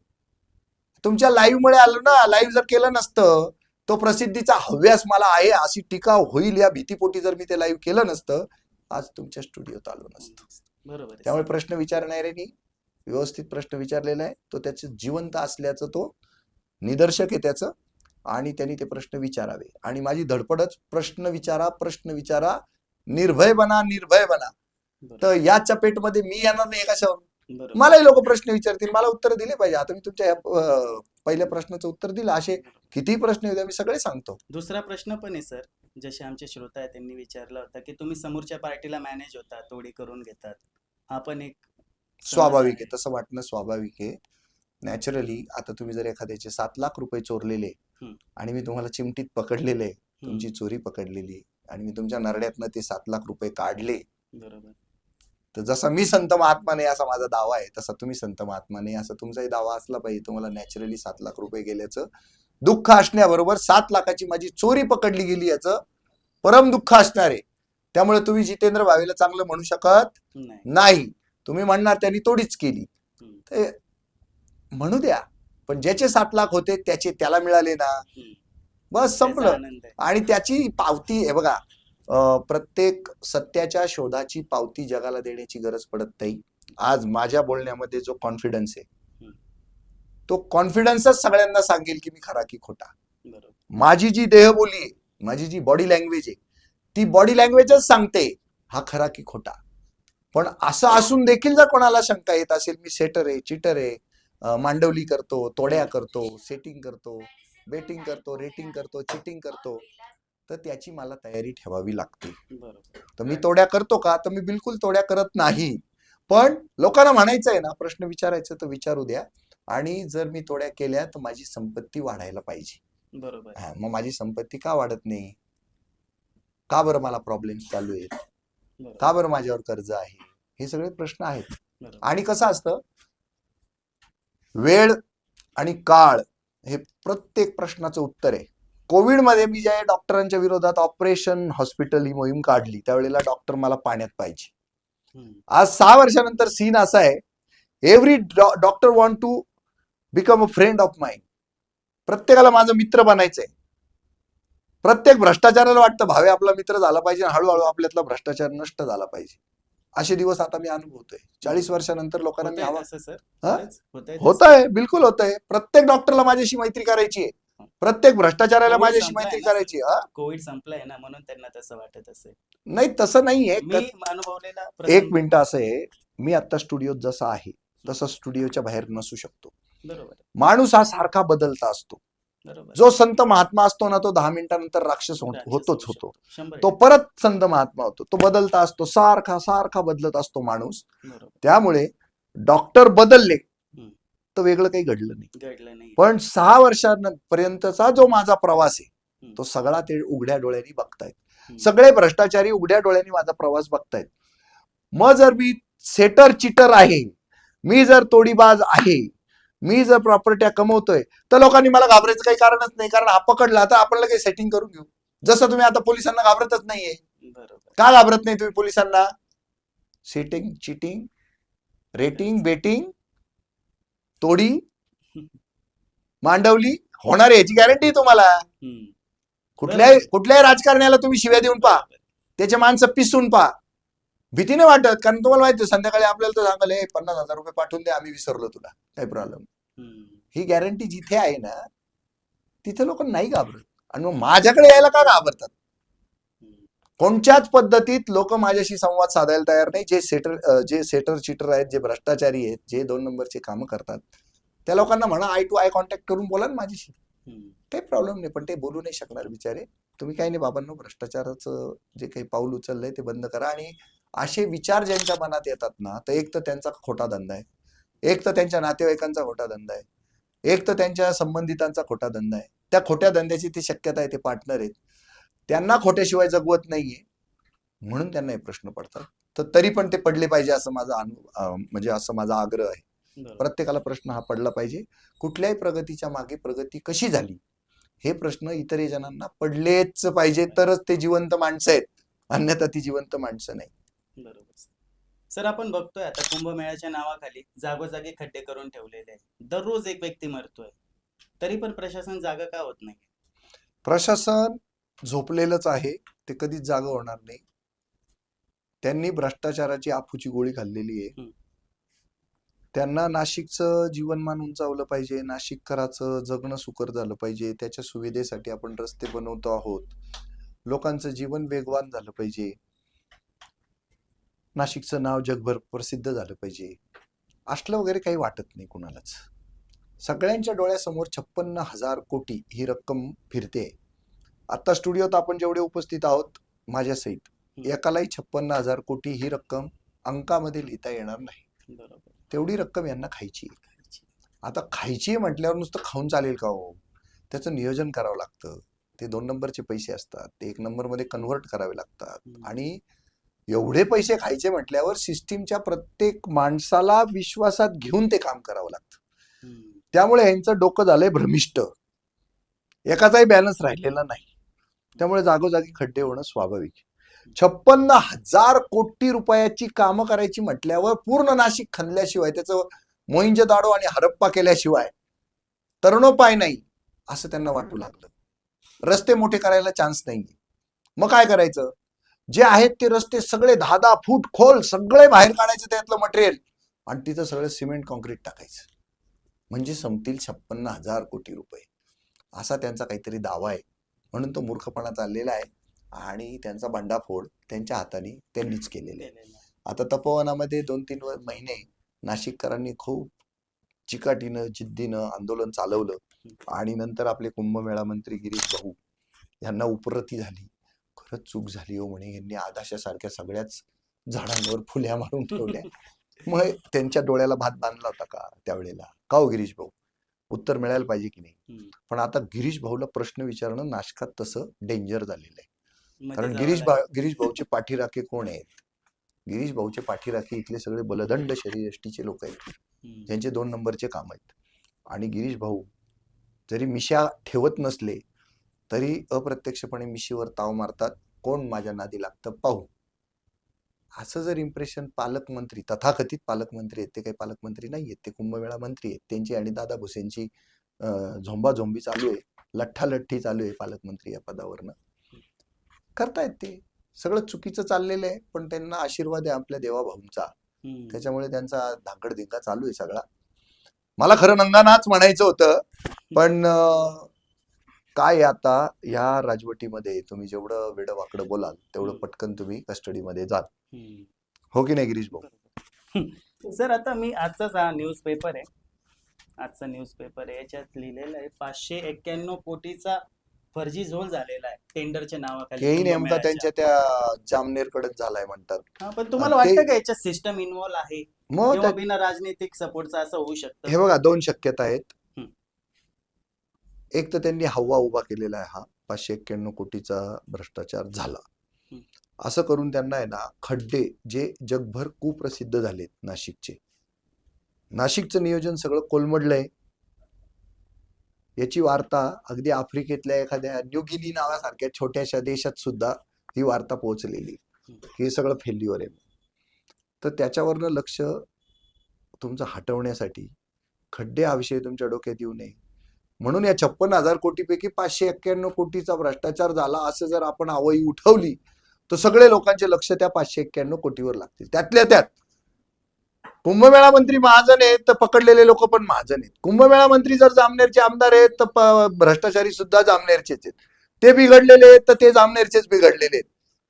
तुमच्या लाईव्ह मुळे आलो ना. लाईव्ह जर केलं नसतं, तो प्रसिद्धीचा हव्यास मला आहे अशी टीका होईल या भीतीपोटी जर मी ते लाईव्ह केलं नसतं, आज तुमच्या स्टुडिओत आलो नसतो. बरोबर. त्यामुळे प्रश्न विचारणाऱ्यांनी व्यवस्थित प्रश्न विचारलेला आहे, तो त्याचं जिवंत असल्याचं तो निदर्शक आहे त्याचं, आणि त्यांनी ते प्रश्न विचारावे. आणि माझी धडपडच प्रश्न विचारा, निर्भय बना. तर या चपेटमध्ये मी येणार नाही कशावर? मलाही लोक प्रश्न विचारतील, मला उत्तर दिले पाहिजे. आता मी तुमच्या पहिल्या प्रश्नाचं उत्तर दिलं, असे किती प्रश्न होते मी सगळे सांगतो. दुसरा प्रश्न पण आहे सर, जसे आमचे श्रोता आहे त्यांनी विचारला होता की तुम्ही समोरच्या पार्टीला मॅनेज होता, तोडी करून घेतात, हा पण एक स्वाभाविक आहे. तसं वाटणं स्वाभाविक आहे. नॅचरली आता तुम्ही जर एखाद्याचे 7 लाख रुपये चोरलेले आणि मी तुम्हाला चिमटीत पकडलेले, तुमची चोरी पकडलेली आणि मी तुमच्या नरड्यातनं ते 7 लाख रुपये काढले, बरोबर, तर जसा मी संत महात्मा नाही असा माझा दावा आहे, तसा तुम्ही संत महात्मा नाही असा तुमचाही दावा असला पाहिजे. तुम्हाला नॅचरली 7 लाख रुपये गेल्याचं दुःख असण्याबरोबर 7 लाखाची माझी चोरी पकडली गेली याचं परम दुःख असणार आहे. त्यामुळे तुम्ही जितेंद्र भावेला चांगलं म्हणू शकत नाही. तुम्ही म्हणणार त्यांनी तोडीच केली, ते म्हणू द्या, पण ज्याचे 7 लाख होते त्याला मिळाले ना, बस संपलं. आणि त्याची पावती आहे बघा, प्रत्येक सत्याच्या शोधाची पावती जगाला देण्याची गरज पडत नाही. आज माझ्या बोलण्यामध्ये जो कॉन्फिडन्स आहे तो कॉन्फिडन्सच सगळ्यांना सांगेल की मी खरा की खोटा. माझी जी देहबोली आहे, माझी जी बॉडी लँग्वेज आहे, ती बॉडी लँग्वेजच सांगते हा खरा की खोटा. पण असं असून देखील जर कोणाला शंका येत असेल मी सेटर आहे, चिटर आहे, मांडवली करतो, तोड्या करतो, सेटिंग करतो, बेटिंग करतो, रेटिंग करतो, चिटिंग करतो, तर त्याची मला तयारी ठेवावी लागते. तर मी तोड्या करतो का? तर मी बिलकुल तोड्या करत नाही. पण लोकांना म्हणायचं आहे ना, प्रश्न विचारायचं तर विचारू द्या. आणि जर मी तोड्या केल्या तर माझी संपत्ती वाढायला पाहिजे. बरोबर. मग माझी संपत्ती का वाढत नाही? का बरं मला प्रॉब्लेम चालू आहेत? का बरं माझ्यावर कर्ज आहे? हे सगळे प्रश्न आहेत. बरोबर. आणि कसं असतं, वेळ आणि काळ हे प्रत्येक प्रश्नाचं उत्तर आहे. कोविडमध्ये मी ज्या डॉक्टरांच्या विरोधात ऑपरेशन हॉस्पिटल ही मोहीम काढली, त्यावेळेला डॉक्टर मला पाण्यात पाहिजे. हम्म. आज 6 वर्षानंतर सीन असा आहे, every doctor want to become a friend of mind. प्रत्येकाला माझा मित्र बनायचंय. प्रत्येक भ्रष्टाचाराला वाटतं भावे आपला मित्र झाला पाहिजे आणि हळूहळू आपल्यातला भ्रष्टाचार नष्ट झाला पाहिजे. असे दिवस आता मी अनुभवतोय. 40 वर्षानंतर लोकांना मी होतंय हवा तसं सर? हा? खरंच होतंय होत तसं? आहे, बिलकुल होत आहे. प्रत्येक डॉक्टरला माझ्याशी मैत्री करायची आहे. प्रत्येक भ्रष्टाचाराला कोविड माझ्याशी संपलाय मैत्री ना सर? करायची आहे. कोविड संपलाय ना, म्हणून त्यांना तसं वाटत असेल. नाही, तसं नाहीये. मी अनुभवलेला एक प्रसंग. मिनिट असं आहे, मी आता स्टुडिओत जसा आहे तसा स्टुडिओच्या बाहेर नसू शकतो. बरोबर माणूस हा सारखा बदलता असतो. बरोबर. जो संत महात्मा असतो ना, तो 10 मिनिटानंतर राक्षस राक्षस होतोच होऊ होतो. शकतो. 100% तो परत संत महात्मा होतो. तो बदलता असतो, सारखा सारखा बदलत असतो माणूस. बरोबर. त्यामुळे डॉक्टर बदलले हम्म. तर वेगळं काही घडलं नाही. घडलं नाही. पण 6 वर्षांपर्यंतचा जो माझा प्रवास आहे, हम्म. तो सगळा ते उघड्या डोळ्यांनी बघतायत. हम्म. सगळे भ्रष्टाचारी उघड्या डोळ्यांनी माझा प्रवास बघतायत. मग जर मी सेटर चिटर आहे, मी जर तोडीबाज आहे, मी जर प्रॉपर्ट्या कमवतोय, तर लोकांनी मला घाबरायचं काही कारणच नाही. कारण हा पकडला तर आपण लगेच सेटिंग करून घेऊ. जसं तुम्ही आता पोलिसांना घाबरतच नाहीये. बरोबर. का घाबरत नाही तुम्ही पोलिसांना? सेटिंग, चिटिंग, रेटिंग, बेटिंग, तोडी, मांडवली होणार आहे याची गॅरंटी तुम्हाला. हम्म. कुठल्याही राजकारण्याला तुम्ही शिव्या देऊन पहा, बरोबर. त्याचे माणसं पिसून पहा, भीती नाही वाटत. कारण तुम्हाला माहिती संध्याकाळी आपल्याला तर सांगाल, 50,000 रुपये पाठवून दे, आम्ही विसरलो तुला, काही प्रॉब्लेम. हम्म. ही गॅरंटी जिथे आहे ना, तिथे लोक नाही घाबरत. आणि मग माझ्याकडे यायला का घाबरतात? हम्म. कोणत्याच पद्धतीत लोक माझ्याशी संवाद साधायला तयार नाही. जे सेटर चिटर आहेत, जे भ्रष्टाचारी आहेत, जे 2 नंबरचे कामं करतात, त्या लोकांना म्हणा आय टू आय कॉन्टॅक्ट करून बोला ना माझ्याशी, हम्म. काही प्रॉब्लेम नाही. पण ते बोलू नाही शकणार बिचारे. तुम्ही काही नाही बाबांनो, भ्रष्टाचाराचं जे काही पाऊल उचललंय ते बंद करा. आणि असे विचार ज्यांच्या मनात येतात ना, तर एक तर त्यांचा खोटा धंदा आहे, एक तर त्यांच्या नातेवाईकांचा खोटा धंदा आहे, एक तर त्यांच्या संबंधितांचा खोटा धंदा आहे. त्या खोट्या धंद्याची ती शक्यता आहे, ते पार्टनर आहेत, त्यांना खोट्याशिवाय जगवत नाहीये, म्हणून त्यांना हे प्रश्न पडतात. तर तरी पण ते पडले पाहिजे असं माझा म्हणजे असं माझा आग्रह आहे. बरोबर. प्रत्येकाला प्रश्न हा पडला पाहिजे. कुठल्याही प्रगतीच्या मागे प्रगती कशी झाली हे प्रश्न इतरही जणांना पडलेच पाहिजे, तरच ते जिवंत माणसं आहेत. अन्यथा ती जिवंत माणसं नाही. बरोबर सर. सर, आपण बघतोय आता कुंभमेळ्याच्या नावाखाली जागोजागी खड्डे करून ठेवलेले आहे. दररोज एक व्यक्ती मरतोय, तरी पण प्रशासन जागा का होत नाही? प्रशासन झोपलेलंच आहे, ते कधीच जागा होणार नाही. त्यांनी भ्रष्टाचाराची आफूची गोळी खाल्लेली आहे. हम्म. त्यांना नाशिकचं जीवनमान उंचावलं पाहिजे, नाशिककराचं जगणं सुकर झालं पाहिजे, त्याच्या सुविधेसाठी आपण रस्ते बनवतो आहोत, लोकांचं जीवन वेगवान झालं पाहिजे, नाशिकचं नाव जगभर प्रसिद्ध झालं पाहिजे. असलं वगैरे काही वाटत नाही कुणालाच. सगळ्यांच्या डोळ्यासमोर 56,000 कोटी ही रक्कम फिरते. आता स्टुडिओत आपण जेवढे उपस्थित आहोत माझ्यासहित, एकालाही 56,000 कोटी ही रक्कम अंकामध्ये लिहिता येणार नाही. बरोबर. तेवढी रक्कम यांना खायची. आता खायची म्हटल्यावर नुसतं खाऊन चालेल का हो? त्याचं नियोजन करावं लागतं. ते 2 नंबरचे पैसे असतात, ते 1 नंबरमध्ये कन्व्हर्ट करावे लागतात. आणि एवढे पैसे खायचे म्हटल्यावर सिस्टीमच्या प्रत्येक माणसाला विश्वासात घेऊन ते काम करावं लागतं. त्यामुळे यांचं डोकं झालंय भ्रमिष्ट, एकाचाही बॅलन्स राहिलेला नाही. त्यामुळे जागोजागी खड्डे होणं स्वाभाविक. 56,000 कोटी रुपयाची कामं करायची म्हटल्यावर पूर्ण नाशिक खणल्याशिवाय, त्याचं मोहिंजोदाडो आणि हरप्पा केल्याशिवाय तरुणोपाय नाही असं त्यांना वाटू लागलं. रस्ते मोठे करायला चान्स नाही. मग काय करायचं? जे आहेत ते रस्ते सगळे 10-10 फूट खोल सगळे बाहेर काढायचं त्यातलं मटेरियल, आणि तिथं सगळं सिमेंट कॉन्क्रीट टाकायचं, म्हणजे संपतील 56,000 कोटी रुपये. असा त्यांचा काहीतरी दावा आहे. म्हणून तो मूर्खपणा चाललेला आहे आणि त्यांचा भांडाफोड त्यांच्या हाताने त्यांनीच केलेला आहे. आता तपोवनामध्ये 2-3 महिने नाशिककरांनी खूप चिकाटीनं जिद्दीनं आंदोलन चालवलं, आणि नंतर आपले कुंभमेळा मंत्री गिरीश भाऊ यांना उपरती झाली. खरंच चूक झाली हो म्हणे, यांनी आदाशासारख्या सगळ्याच झाडांवर फुल्या मारून ठेवल्या. मग त्यांच्या डोळ्याला भात बांधला होता का त्यावेळेला? का हो गिरीश भाऊ? उत्तर मिळायला पाहिजे की नाही? पण आता गिरीश भाऊला प्रश्न विचारणं नाशकात तसं डेंजर झालेलं आहे. कारण गिरीश भाऊचे पाठीराखे कोण आहेत? गिरीश भाऊचे पाठीराखी इथले सगळे बलदंड शरीरयष्टीचे लोक आहेत, ज्यांचे 2 नंबरचे काम आहेत. आणि गिरीश भाऊ जरी मिशा ठेवत नसले तरी अप्रत्यक्षपणे मिशीवर ताव मारतात, कोण माझ्या नादी लागतं पाहू. असं जर इम्प्रेशन पालकमंत्री, तथाकथित पालकमंत्री आहेत, ते काही पालकमंत्री नाही आहेत, ते कुंभमेळा मंत्री आहेत, त्यांची आणि दादा भुसेंची झोंबाझोंबी चालू आहे, लठ्ठालठ्ठी चालू आहे पालकमंत्री या पदावरनं, करतायत ते सगळं चुकीचं चाललेलं आहे. पण त्यांना आशीर्वाद आहे आपल्या देवाभाऊंचा, त्याच्यामुळे त्यांचा धांगडधिंगा चालू आहे सगळा. मला खरं नंगानाच म्हणायचं होतं, पण काय आहे, आता या राजवटीमध्ये तुम्ही जेवढं वेडं वाकडं बोलाल तेवढं पटकन तुम्ही कस्टडीमध्ये जाल. हो की नाही गिरीश भाऊ? सर, आता मी आजचाच हा न्यूजपेपर आहे, आजचा न्यूजपेपर आहे, याच्यात लिहिलेलं आहे 591 कोटीचा फर्जी झोल झालेला आहे टेंडरच्या नावाखाली. हेही नेमका कुंभमेळ्याच्या. त्यांच्या त्या जामनेरकडेच झालाय म्हणतात. हा, पण तुम्हाला वाटतं का याच्यात सिस्टम इन्व्हॉल्व आहे मग किंवा बिना राजनीतिक सपोर्टचा असं होऊ शकतं? हे बघा, 2 शक्यता आहेत. हम्म. एक तर त्यांनी हवा उभा केलेला आहे, हा 591 कोटीचा भ्रष्टाचार झाला असं करून त्यांना आहे ना, खड्डे जे जगभर कुप्रसिद्ध झालेत नाशिकचे, नाशिकचं नियोजन सगळं कोलमडलंय. याची वार्ता अगदी आफ्रिकेतल्या एखाद्या न्यूगिनी नावासारख्या छोट्याशा देशात सुद्धा ही वार्ता पोहोचलेली, हे सगळं फेल्युअर आहे. तर त्याच्यावरनं लक्ष तुमचं हटवण्यासाठी खड्डे हा विषय तुमच्या डोक्यात येऊ नये म्हणून या 56,000 कोटीपैकी 591 कोटीचा भ्रष्टाचार झाला असं जर आपण आवई उठवली तर सगळे लोकांचे लक्ष त्या 591 कोटीवर लागतील. त्यातल्या त्यात कुंभमेळा मंत्री महाजन आहेत तर पकडलेले लोक पण महाजन आहेत. कुंभमेळा मंत्री जर जामनेरचे आमदार आहेत तर भ्रष्टाचारी सुद्धा जामनेरचेच आहेत. ते बिघडलेले आहेत तर ते जामनेरचेच बिघडलेले आहेत.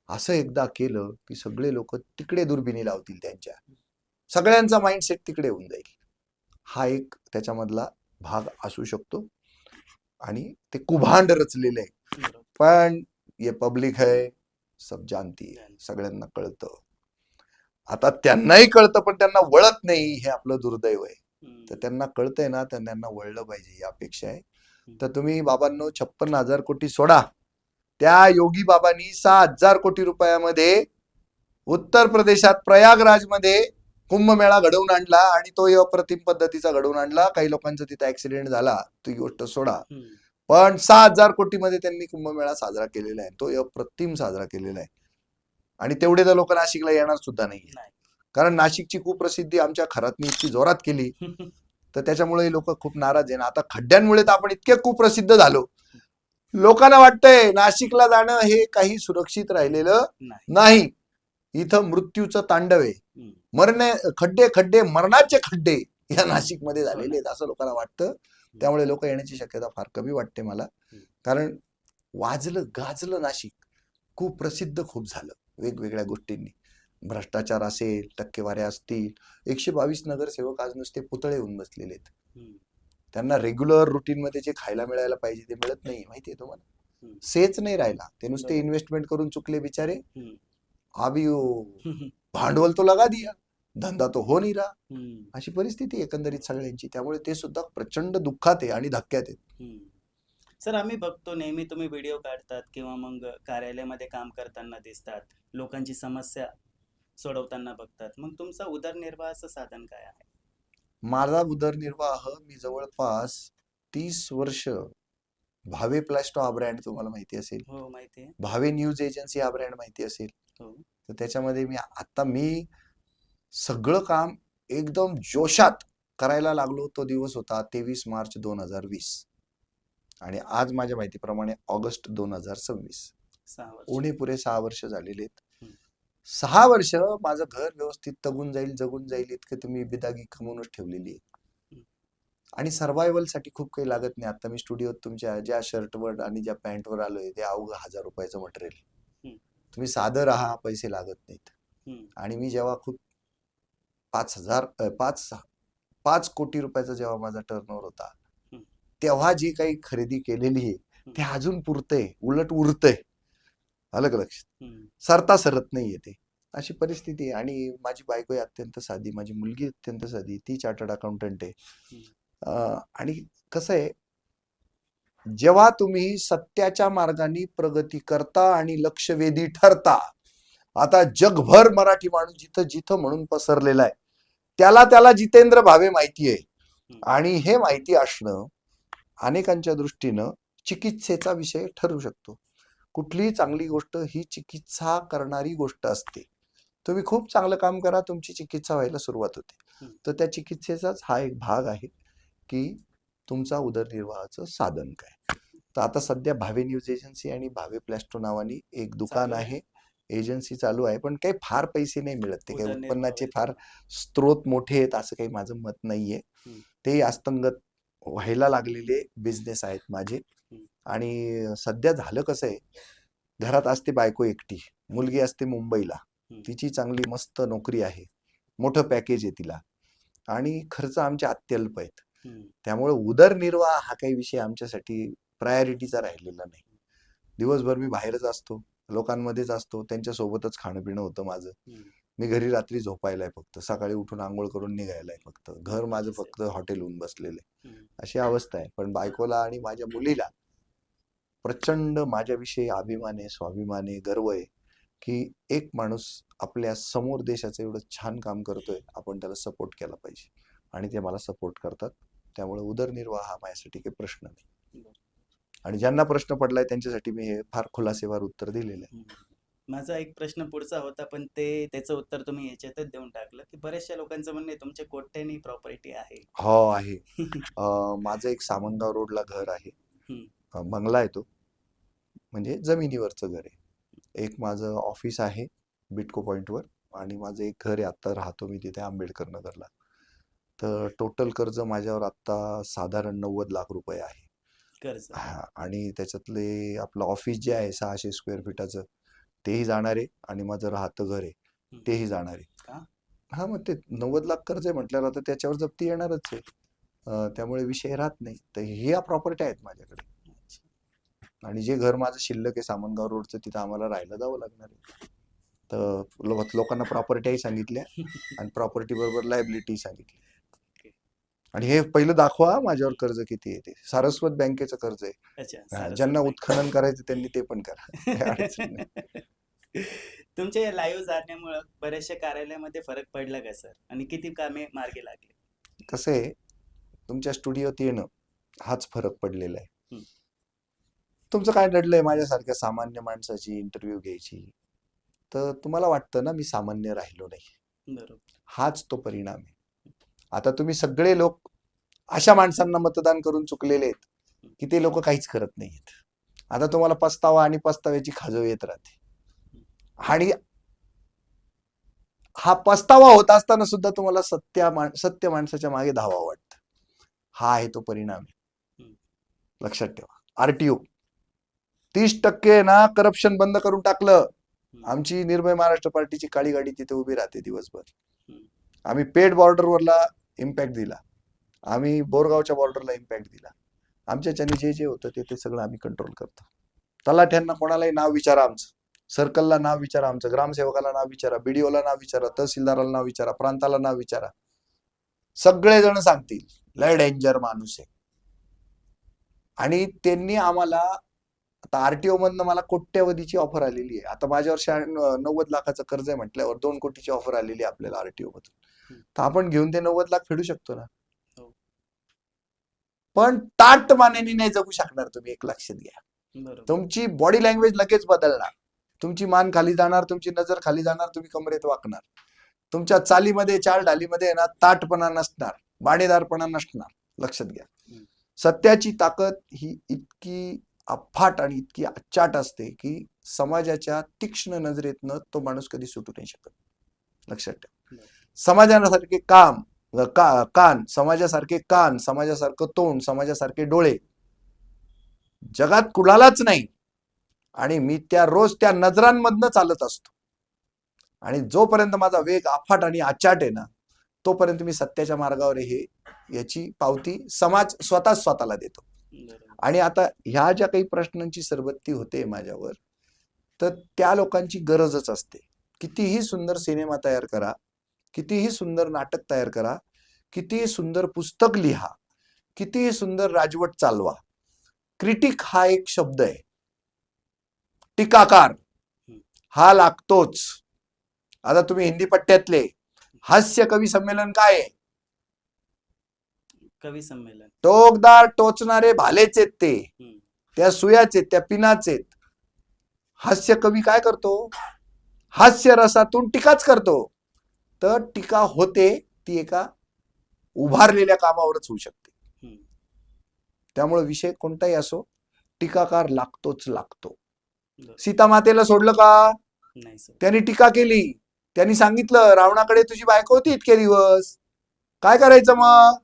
असं एकदा केलं की सगळे लोक तिकडे दुर्बिणी लावतील, त्यांच्या सगळ्यांचा माइंडसेट तिकडे होऊन जाईल. हा एक त्याच्यामधला भाग असू शकतो आणि ते कुभांड रचलेलं आहे. पण ये पब्लिक है, सब जानती है, सगळ्यांना कळतं. आता त्यांनाही कळतं पण त्यांना वळत नाही, हे आपलं दुर्दैव आहे. तर त्यांना कळतंय ना, तर त्यांना वळलं पाहिजे ही अपेक्षा आहे. तर तुम्ही बाबांनो 56,000 कोटी सोडा, त्या योगी बाबांनी 6,000 कोटी रुपयामध्ये उत्तर प्रदेशात प्रयागराजमध्ये कुंभमेळा घडवून आणला आणि तो अप्रतिम पद्धतीचा घडवून आणला. काही लोकांचा तिथे ऍक्सिडेंट झाला, ती गोष्ट सोडा, पण 6,000 कोटीमध्ये त्यांनी कुंभमेळा साजरा केलेला आहे, तो अप्रतिम साजरा केलेला आहे. आणि तेवढे तर लोक नाशिकला येणार सुद्धा नाही, कारण नाशिकची कुप्रसिद्धी आमच्या खरातनी इतकी जोरात केली तर त्याच्यामुळे लोक खूप नाराज आहे ना. आता खड्ड्यांमुळे तर आपण इतके कुप्रसिद्ध झालो, लोकांना वाटतंय नाशिकला जाणं हे काही सुरक्षित राहिलेलं नाही. इथं मृत्यूचं तांडव आहे, खड्डे खड्डे मरणाचे खड्डे या नाशिकमध्ये झालेले आहेत असं लोकांना वाटतं. त्यामुळे लोक येण्याची शक्यता फार कमी वाटते मला, कारण वाजलं गाजलं नाशिक, खूप प्रसिद्ध खूप झालं वेगवेगळ्या गोष्टींनी. भ्रष्टाचार असेल, टक्केवाऱ्या असतील, 122 नगरसेवक आज नुसते पुतळे होऊन बसलेले आहेत. त्यांना रेग्युलर रुटीन मध्ये जे खायला मिळायला पाहिजे ते मिळत नाही, माहितीये तुम्हाला. सेच नाही राहिला, ते नुसते इन्व्हेस्टमेंट करून चुकले बिचारे. अभी भांडवल तो लगा दिया, धंदा तो हो नाही रहा, अशी परिस्थिती एकंदरीत सगळ्यांची. त्यामुळे ते सुद्धा प्रचंड दुःखात आहे आणि धक्क्यात आहेत. सर, आम्ही बघतो नेहमी तुम्ही व्हिडिओ काढतात किंवा मग कार्यालयामध्ये काम करताना दिसतात, लोकांची समस्या सोडवताना बघतात. मग तुमचा उदरनिर्वाहाचं साधन काय आहे? माझा उदरनिर्वाह, मी जवळपास 30 वर्ष भावे प्लास्टो हा ब्रँड तुम्हाला माहिती असेल, हो माहिती आहे. भावे न्यूज एजन्सी हा ब्रँड माहिती असेल, तर त्याच्यामध्ये मी सगळं काम एकदम जोशात करायला लागलो. तो दिवस होता 23 मार्च 2020 आणि आज माझ्या माहितीप्रमाणे ऑगस्ट 2026, उणे पुरे 6 वर्ष झालेले आहेत. 6 वर्ष माझं घर व्यवस्थित जगून जाईल इतकं तुम्ही बिदागी कमवूनच ठेवलेली आहे. आणि सर्व्हायव्हल साठी खूप काही लागत नाही. आता मी स्टुडिओत तुमच्या ज्या शर्टवर आणि ज्या पॅन्टवर आलोय ते अवघं 1000 रुपयाचं मटेरियल. तुम्ही साधं राहा, पैसे लागत नाहीत. आणि मी जेव्हा खूप 5 कोटी रुपयाचा जेव्हा माझा टर्नओव्हर होता, तेव्हा जी काही खरेदी केलेली आहे ते अजून पुरतंय, उलट उरतंय. अलग लक्षात, सरता सरत नाहीये ते, अशी परिस्थिती आहे. आणि माझी बायको अत्यंत साधी, माझी मुलगी अत्यंत साधी, ती चार्टर्ड अकाउंटंट आहे. आणि कसं आहे, जेव्हा तुम्ही सत्याच्या मार्गाने प्रगती करता आणि लक्षवेधी ठरता आता जगभर मराठी माणूस जिथं जिथं म्हणून पसरलेला आहे, त्याला जितेंद्र भावे माहिती आहे. आणि हे माहिती असणं अनेकांच्या दृष्टीनं चिकित्सेचा विषय ठरू शकतो. कुठलीही चांगली गोष्ट ही चिकित्सा करणारी गोष्ट असते. तुम्ही खूप चांगलं काम करा, तुमची चिकित्सा व्हायला सुरुवात होते. तर त्या चिकित्सेचाच हा एक भाग आहे की तुमचा उदरनिर्वाहाचं साधन काय. तर आता सध्या भावे न्यूज एजन्सी आणि भावे प्लॅस्टो नावानी एक दुकान चालू आहे. आहे, एजन्सी चालू आहे. पण काही फार पैसे नाही मिळत, ते काही उदरनिर्वाह उत्पन्नाचे होईल. फार स्त्रोत मोठे आहेत असं काही माझं मत नाहीये. हम्म. ते असतंगत व्हायला लागलेले बिझनेस आहेत माझे. आणि सध्या झालं कसं आहे, घरात असते बायको एकटी, मुलगी असते मुंबईला, तिची चांगली मस्त नोकरी आहे, मोठं पॅकेज आहे तिला, आणि खर्च आमचे अत्यल्प आहेत. त्यामुळे उदरनिर्वाह हा काही विषय आमच्यासाठी प्रायोरिटीचा राहिलेला नाही. दिवसभर मी बाहेरच असतो, लोकांमध्येच असतो, त्यांच्या सोबतच खाणं पिणं होतं माझं. मी घरी रात्री झोपायला आहे फक्त, सकाळी उठून आंघोळ करून निघायला आहे फक्त. घर माझं फक्त हॉटेल होऊन बसलेलं आहे, अशी अवस्था आहे. पण बायकोला आणि माझ्या मुलीला प्रचंड माझ्याविषयी अभिमान आहे, स्वाभिमान आहे, गर्व आहे की एक माणूस आपल्या समोर देशाचं एवढं छान काम करतोय, आपण त्याला सपोर्ट केला पाहिजे. आणि ते मला सपोर्ट करतात. त्यामुळे उदरनिर्वाह हा माझ्यासाठी काही प्रश्न नाही. आणि ज्यांना प्रश्न पडलाय त्यांच्यासाठी मी हे फार खुलासेवार उत्तर दिलेलं आहे. माझा एक प्रश्न पुढचा होता, पण त्याचं उत्तर तुम्ही याच्यातच देऊन टाकलं की बऱ्याचशा लोकांचं म्हणणं आहे तुमच्या कोट्यानी प्रॉपर्टी आहे. हो आहे. माझं एक सामनगाव रोडला घर आहे, बंगला आहे तो, म्हणजे जमिनीवरचं घर आहे. एक माझं ऑफिस आहे बिटको पॉइंटवर, आणि माझं एक घर आहे, आता राहतो मी तिथे आंबेडकर नगरला. तर टोटल कर्ज माझ्यावर आता साधारण 90 लाख रुपये आहे कर्ज. आणि त्याच्यातले आपलं ऑफिस जे आहे 600 स्क्वेअर फीटाचं, तेही जाणार आहे, आणि माझं राहतं घर आहे तेही जाणार आहे. हा, मग ते 90 लाख कर्ज आहे म्हटल्यावर आता त्याच्यावर जप्ती येणारच आहे. त्यामुळे विषय राहत नाही. तर ह्या प्रॉपर्टी आहेत माझ्याकडे. आणि जे घर माझं शिल्लक आहे सामनगाव रोडचं, तिथं आम्हाला राहायला जावं लागणार आहे. तर लोकांना प्रॉपर्टीही सांगितल्या आणि प्रॉपर्टी बरोबर लायबिलिटी सांगितली. आणि हे पहिलं दाखवा माझ्यावर कर्ज किती आहे. ते सारस्वत बँकेचं कर्ज आहे. ज्यांना उत्खनन करायचं त्यांनी ते पण करा. तुमच्या या लाईव्ह जाण्यामुळे बऱ्याचशा कार्यालयामध्ये फरक पडला का सर, आणि किती कामे मार्गी लागली? कसं आहे, तुमच्या स्टुडिओत येणं हाच फरक पडलेला आहे. तुमचं काय नडलंय माझ्यासारख्या सामान्य माणसाची इंटरव्ह्यू घ्यायची, तर तुम्हाला वाटतं ना मी सामान्य राहिलो नाही. बरोबर. हाच तो परिणाम आहे. आता तुम्ही सगळे लोक अशा माणसांना मतदान करून चुकलेले आहेत की ते लोक काहीच करत नाहीत. आता तुम्हाला पस्तावा आणि पस्ताव्याची खाजव येत राहते, आणि हा पस्तावा होत असताना सुद्धा तुम्हाला सत्य माणसाच्या मागे धावावं वाटतं. हा आहे तो परिणाम आहे. लक्षात ठेवा. आरटीओ 30% ना करप्शन बंद करून टाकलं. आमची निर्भय महाराष्ट्र पार्टीची काळी गाडी तिथे उभी राहते दिवसभर. आम्ही पेठ बॉर्डरवरला इम्पॅक्ट दिला, आम्ही बोरगावच्या बॉर्डरला इम्पॅक्ट दिला. आमच्याच्याने जे जे होतं ते सगळं आम्ही कंट्रोल करतो. तलाठ्यांना कोणालाही नाव विचारा आमचं, सर्कलला नाव विचारा आमचं, ग्रामसेवकाला नाव विचारा, बीडीओला नाव विचारा, तहसीलदाराला नाव विचारा, प्रांताला नाव विचारा, सगळेजण सांगतील लय डेंजर माणूस आहे. आणि त्यांनी आम्हाला, आता आरटीओ मधनं मला कोट्यवधीची ऑफर आलेली आहे. आता माझ्यावर 90 लाखाचं कर्ज आहे म्हटल्यावर 2 कोटीची ऑफर आलेली आहे आपल्याला आरटीओ मधून. तर आपण घेऊन ते 90 लाख फेडू शकतो ना. पण ताट मानेने नाही जगू शकणार तुम्ही, एक लक्षात घ्या. तुमची बॉडी लँग्वेज लगेच बदलणार, तुमची मान खाली जाणार, तुमची नजर खाली जाणार, तुम्ही कमरेत वाकणार, तुमच्या चालीमध्ये चाल ढालीमध्ये ना ताटपणा नसणार, बाणेदारपणा नसणार. लक्षात घ्या. सत्याची ताकद ही इतकी अफाट आणि इतकी अचाट असते की समाजाच्या तीक्ष्ण नजरेतनं तो माणूस कधी सुटू नाही शकत. लक्षात ठेवा. समाजासारखे कान, समाजासारखे कान, समाजासारखं तोंड, समाजासारखे डोळे जगात कुणालाच नाही. आणि मी रोज त्या नजरांमधनं चालत असतो. आणि जोपर्यंत माझा वेग अफाट आणि अचाट आहे ना, तोपर्यंत मी सत्याच्या मार्गावर आहे, याची पावती समाज स्वतःला देतो. आणि आता ह्या ज्या काही प्रश्नांची सरबत्ती होते माझ्यावर, तर त्या लोकांची गरजच असते. कितीही सुंदर सिनेमा तयार करा, कितीही सुंदर नाटक तयार करा, कितीही सुंदर पुस्तक लिहा, कितीही सुंदर राजवट चालवा, क्रिटिक हा एक शब्द आहे, टीकाकार हा लागतोच. आता तुम्ही हिंदी पट्ट्यातले हास्य कवी संमेलन काय आहे? कवी संमेलन. टोकदार टोचणारे भालेच आहेत ते, हम्म. त्या सुयाच आहेत, त्या पिनाच आहेत. हास्य कवी काय करतो? हास्य रसातून टीकाच करतो. तर टीका होते ती एका उभारलेल्या कामावरच होऊ शकते. हम्म. त्यामुळे विषय कोणताही असो, टीकाकार लागतोच लागतो. बरोबर. सीता मातेला सोडलं का? नाही सर. त्यांनी टीका केली. त्यांनी सांगितलं रावणाकडे तुझी बायको होती इतके दिवस, काय करायचं मग?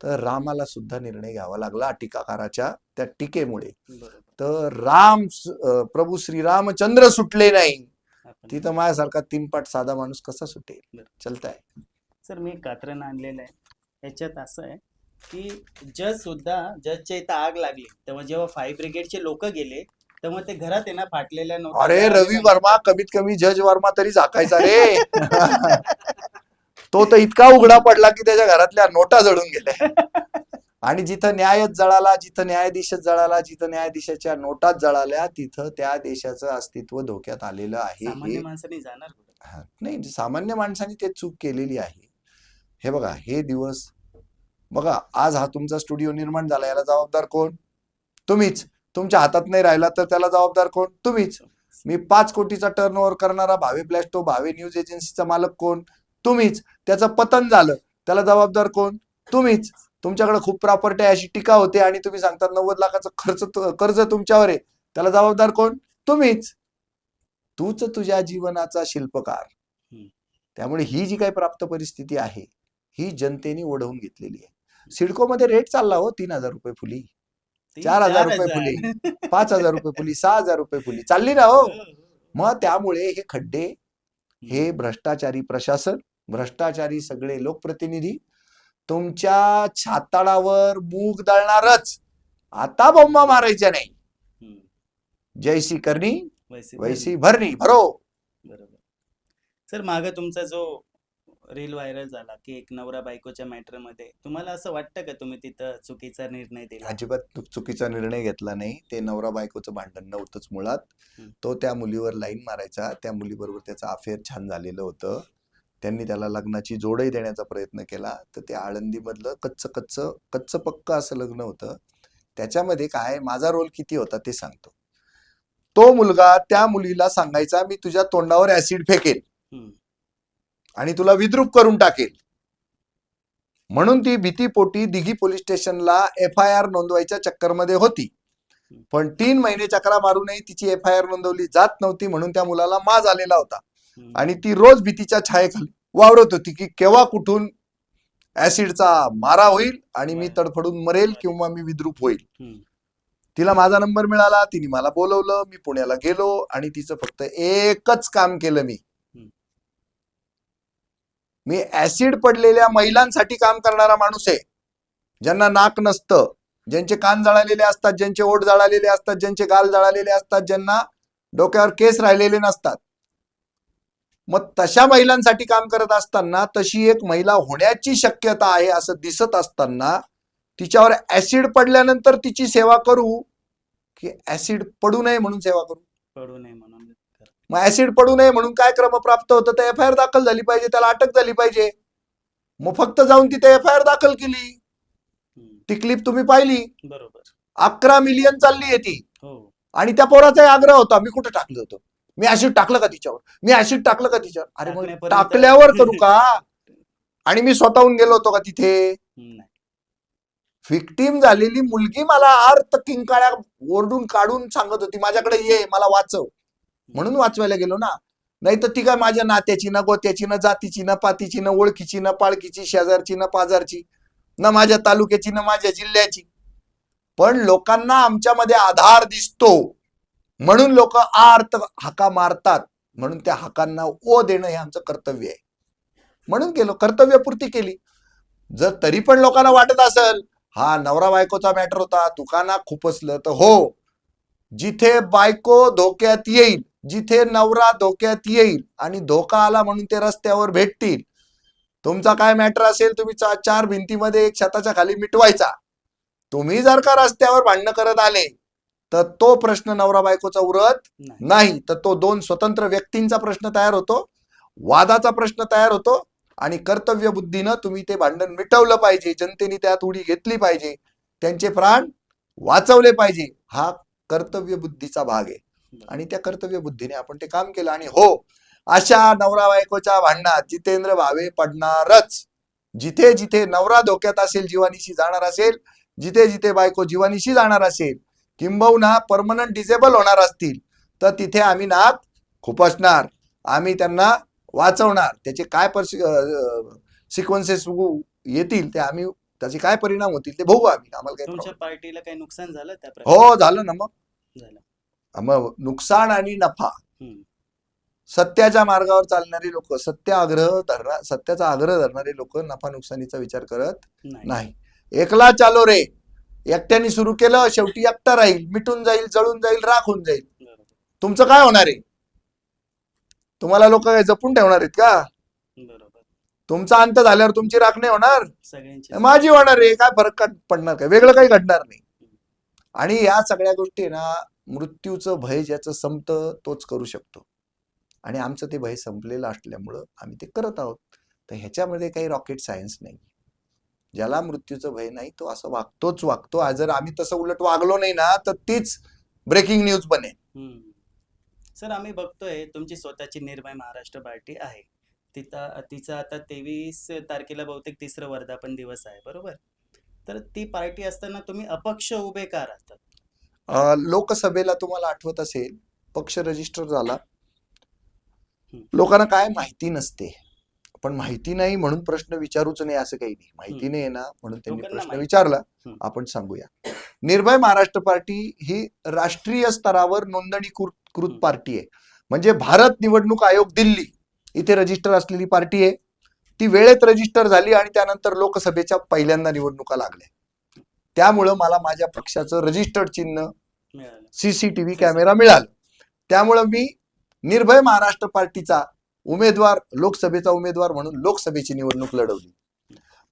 तर रामाला सुद्धा निर्णय घ्यावा लागला टीकाकाराच्या त्या टीकेमुळे. बरोबर. तर प्रभू श्रीरामचंद्र सुटले नाही, आपण तिथं माझ्यासारखा 3 पाट साधा माणूस कसा सुटेल? बरं. चलताय. सर मी कात्रण आणलेलं आहे. याच्यात असं आहे की जजच्या इथं आग लागली तेव्हा जेव्हा फायर ब्रिगेडचे लोक गेले तेव्हा ते घरात आहे ना फाटलेल्या नोटा अरे त्या रवी आलेल्या वर्मा, कमीत कमी जज वर्मा तरी झाकायचा रे. तो तर इतका उघडा पडला की त्याच्या घरातल्या नोटा जळून गेल्या. आणि जिथं न्यायच जळाला, जिथं न्यायाधीशच जळाला, जिथं न्यायाधीशाच्या नोटाच जळाल्या, तिथं त्या देशाचं अस्तित्व धोक्यात आलेलं आहे. सामान्य माणसाने जाणार कुठे? नाही, सामान्य माणसाने ते चूक केलेली आहे. हे बघा, हे दिवस बघा, आज हा तुमचा स्टुडिओ निर्माण झाला, याला जबाबदार कोण? तुम्हीच. तुमच्या हातात नाही राहिला तर त्याला जबाबदार कोण? तुम्हीच. मी 5 कोटीचा टर्नओव्हर करणारा भावे प्लॅस्टो, भावे न्यूज एजन्सीचा मालक कोण? तुम्हीच. त्याचं पतन झालं, त्याला जबाबदार कोण? तुम्हीच. तुमच्याकडे खूप प्रॉपर्टी आहे अशी टीका होते आणि तुम्ही सांगता 90 लाखाचं कर्ज तुमच्यावर आहे, त्याला जबाबदार कोण? तुम्हीच. तूच तुझ्या जीवनाचा शिल्पकार. त्यामुळे ही जी काही प्राप्त परिस्थिती आहे ही जनतेने ओढवून घेतलेली आहे. सिडकोमध्ये रेट चालला हो 3,000 रुपये फुली, 4,000 रुपये फुली, 5,000 रुपये फुली, 6,000 रुपये फुली चालली ना हो. मग त्यामुळे हे खड्डे, हे भ्रष्टाचारी प्रशासन, भ्रष्टाचारी सगळे लोकप्रतिनिधी तुमच्या छाताडावर मूग दळणारच. आता बोंबा मारायच्या नाही. जैसी करणी वैसी भरणी भरो. बरोबर. सर मागे तुमचा जो रील व्हायरल झाला की एक नवरा बायकोच्या मॅटर मध्ये, तुम्हाला असं वाटतं का तुम्ही तिथं चुकीचा निर्णय दिला? अजिबात चुकीचा निर्णय घेतला नाही. ते नवरा बायकोचं भांडण नव्हतंच मुळात. तो त्या मुलीवर लाईन मारायचा, त्या मुलीबरोबर त्याचं अफेअर छान झालेलं होतं. त्यांनी त्याला लग्नाची जोडही देण्याचा प्रयत्न केला. तर ते आळंदीमधलं कच्च पक्क असं लग्न होतं. त्याच्यामध्ये काय माझा रोल किती होता ते सांगतो. तो मुलगा त्या मुलीला सांगायचा, मी तुझ्या तोंडावर ऍसिड फेकेल आणि तुला विद्रूप करून टाकेल. म्हणून ती भीतीपोटी दिघी पोलीस स्टेशनला FIR नोंदवायच्या चक्करमध्ये होती. पण 3 महिने चक्रा मारूनही तिची FIR नोंदवली जात नव्हती. म्हणून त्या मुलाला माज आलेला होता आणि ती रोज भीतीच्या छायेखाली वावरत होती की केव्हा कुठून ऍसिडचा मारा होईल आणि मी तडफडून मरेल किंवा मी विद्रूप होईल. तिला माझा नंबर मिळाला, तिने मला बोलवलं, मी पुण्याला गेलो आणि तिचं फक्त एकच काम केलं. मी ऍसिड पडलेल्या महिलांसाठी काम करणारा माणूस आहे. ज्यांना नाक नसतं, ज्यांचे कान जळालेले असतात, ज्यांचे ओठ जळालेले असतात, ज्यांचे गाल जळालेले असतात, ज्यांना डोक्यावर केस राहिलेले नसतात. मग तशा महिलांसाठी काम करत असताना तशी एक महिला होण्याची शक्यता आहे असं दिसत असताना तिच्यावर ऍसिड पडल्यानंतर तिची सेवा करू की ऍसिड पडू नये म्हणून सेवा करू? पडू नये म्हणून. मग ऍसिड पडू नये म्हणून काय क्रम प्राप्त होतं? तर FIR दाखल झाली पाहिजे, त्याला अटक झाली पाहिजे. मग फक्त जाऊन तिथे FIR दाखल केली. ती क्लिप तुम्ही पाहिली. बरोबर. 11 मिलियन चालली आहे ती. आणि त्या पोराचा आग्रह होता, मी कुठे टाकलं होतं? मी ऍसिड टाकलं का तिच्यावर? मी ऍसिड टाकलं का तिच्यावर? अरे मग टाकल्यावर करू का? आणि मी स्वतःहून गेलो होतो का तिथे? विक्टीम झालेली मुलगी मला अर्थ किंकाळ्या ओरडून काढून सांगत होती, माझ्याकडे ये, मला वाचव. म्हणून वाचवायला गेलो ना. नाही तर ती काय माझ्या नात्याची ना, गोत्याची ना, जातीची ना, पातीची ना, ओळखीची ना, पाळखीची, शेजारची ना, पाजारची ना, माझ्या तालुक्याची ना, माझ्या जिल्ह्याची. पण लोकांना आमच्यामध्ये आधार दिसतो म्हणून लोक आर्त हाका मारतात. म्हणून त्या हाकांना ओ देणं हे आमचं कर्तव्य आहे. म्हणून केलं, कर्तव्यपूर्ती केली. जर तरी पण लोकांना वाटत असेल हा नवरा बायकोचा मॅटर होता, तुकाना खुपसलं, तर हो, जिथे बायको धोक्यात येईल, जिथे नवरा धोक्यात येईल आणि धोका आला म्हणून ते रस्त्यावर भेटतील, तुमचा काय मॅटर असेल तुम्ही 4 भिंतीमध्ये एक छताच्या खाली मिटवायचा. तुम्ही जर का रस्त्यावर भांडणं करत आले तर तो प्रश्न नवरा बायकोचा उरत नाही. नाही, तर तो दोन स्वतंत्र व्यक्तींचा प्रश्न तयार होतो, वादाचा प्रश्न तयार होतो, आणि कर्तव्य बुद्धीनं तुम्ही ते भांडण मिटवलं पाहिजे, जनतेने त्यात उडी घेतली पाहिजे, त्यांचे प्राण वाचवले पाहिजे, हा कर्तव्य बुद्धीचा भाग आहे. आणि त्या कर्तव्य बुद्धीने आपण ते काम केलं. आणि हो, अशा नवरा बायकोच्या भांडणात जितेंद्र भावे पडणारच. जिथे जिथे नवरा धोक्यात असेल, जीवानीशी जाणार असेल, जिथे जिथे बायको जीवानीशी जाणार असेल, किंबहुना परमनंट डिसेबल होणार असतील, तर तिथे आम्ही नाक खुपसणार, आम्ही त्यांना वाचवणार. त्याचे काय सिक्वेन्सेस येतील ते आम्ही, त्याचे काय परिणाम होतील ते बघू आम्ही. आम्हाला काही तुमच्या problem पार्टीला काही नुकसान झालं त्या नाही. हो, झालं ना. मग झालं. नुकसान आणि नफा. हम्म. सत्याच्या मार्गावर चालणारी लोक, सत्याचा आग्रह धरणारे लोक नफा नुकसानीचा विचार करत नाही. एकला चालो रे, एकट्याने सुरू केलं, शेवटी एकटा राहील, मिटून जाईल, जळून जाईल, राख होऊन जाईल. बरोबर. तुमचं काय होणार आहे? तुम्हाला लोक काय जपून ठेवणार आहेत का? बरोबर. तुमचा अंत झाल्यावर तुमची राख नाही होणार, सगळ्यांची माझी होणार आहे. काय फरक पडणार? काय वेगळं काही घडणार नाही. आणि या सगळ्या गोष्टी ना, मृत्यूचं भय ज्याचं संपतं तोच करू शकतो. आणि आमचं ते भय संपलेलं असल्यामुळं आम्ही ते करत आहोत. तर ह्याच्यामध्ये काही रॉकेट सायन्स नाही. ज्याला मृत्यूचं भय नाही तो असं वागतो. आज जर आम्ही तसं उलट वागलो नाही ना, तर तीच ब्रेकिंग न्यूज बनेल. सर, आम्ही बघतोय तुमची स्वतःची निर्भय महाराष्ट्र पार्टी आहे. तिचा आता 23 तारखेला बहुतेक 3रं वर्धापन दिवस आहे, बरोबर? तर ती पार्टी असताना तुम्ही अपक्ष उभे का राहतात? लोकसभेला तुम्हाला आठवत असेल, पक्ष रजिस्टर झाला. लोकांना काय माहिती नसते, पण माहिती नाही म्हणून प्रश्न विचारूच नाही असं काही नाही. माहिती नाही ना म्हणून त्यांनी लोकांना प्रश्न माहिती. विचारला. आपण सांगूया, निर्भय महाराष्ट्र पार्टी ही राष्ट्रीय स्तरावर नोंदणीकृत पार्टी आहे. म्हणजे भारत निवडणूक आयोग दिल्ली इथे रजिस्टर असलेली पार्टी आहे. ती वेळेत रजिस्टर झाली आणि त्यानंतर लोकसभेच्या पहिल्यांदा निवडणुका लागल्या. त्यामुळं मला माझ्या पक्षाचं रजिस्टर्ड चिन्ह मिळालं. सीसीटीव्ही कॅमेरा मिळाला. त्यामुळं मी निर्भय महाराष्ट्र पार्टीचा उमेदवार, लोकसभेचा उमेदवार म्हणून लोकसभेची निवडणूक लढवली.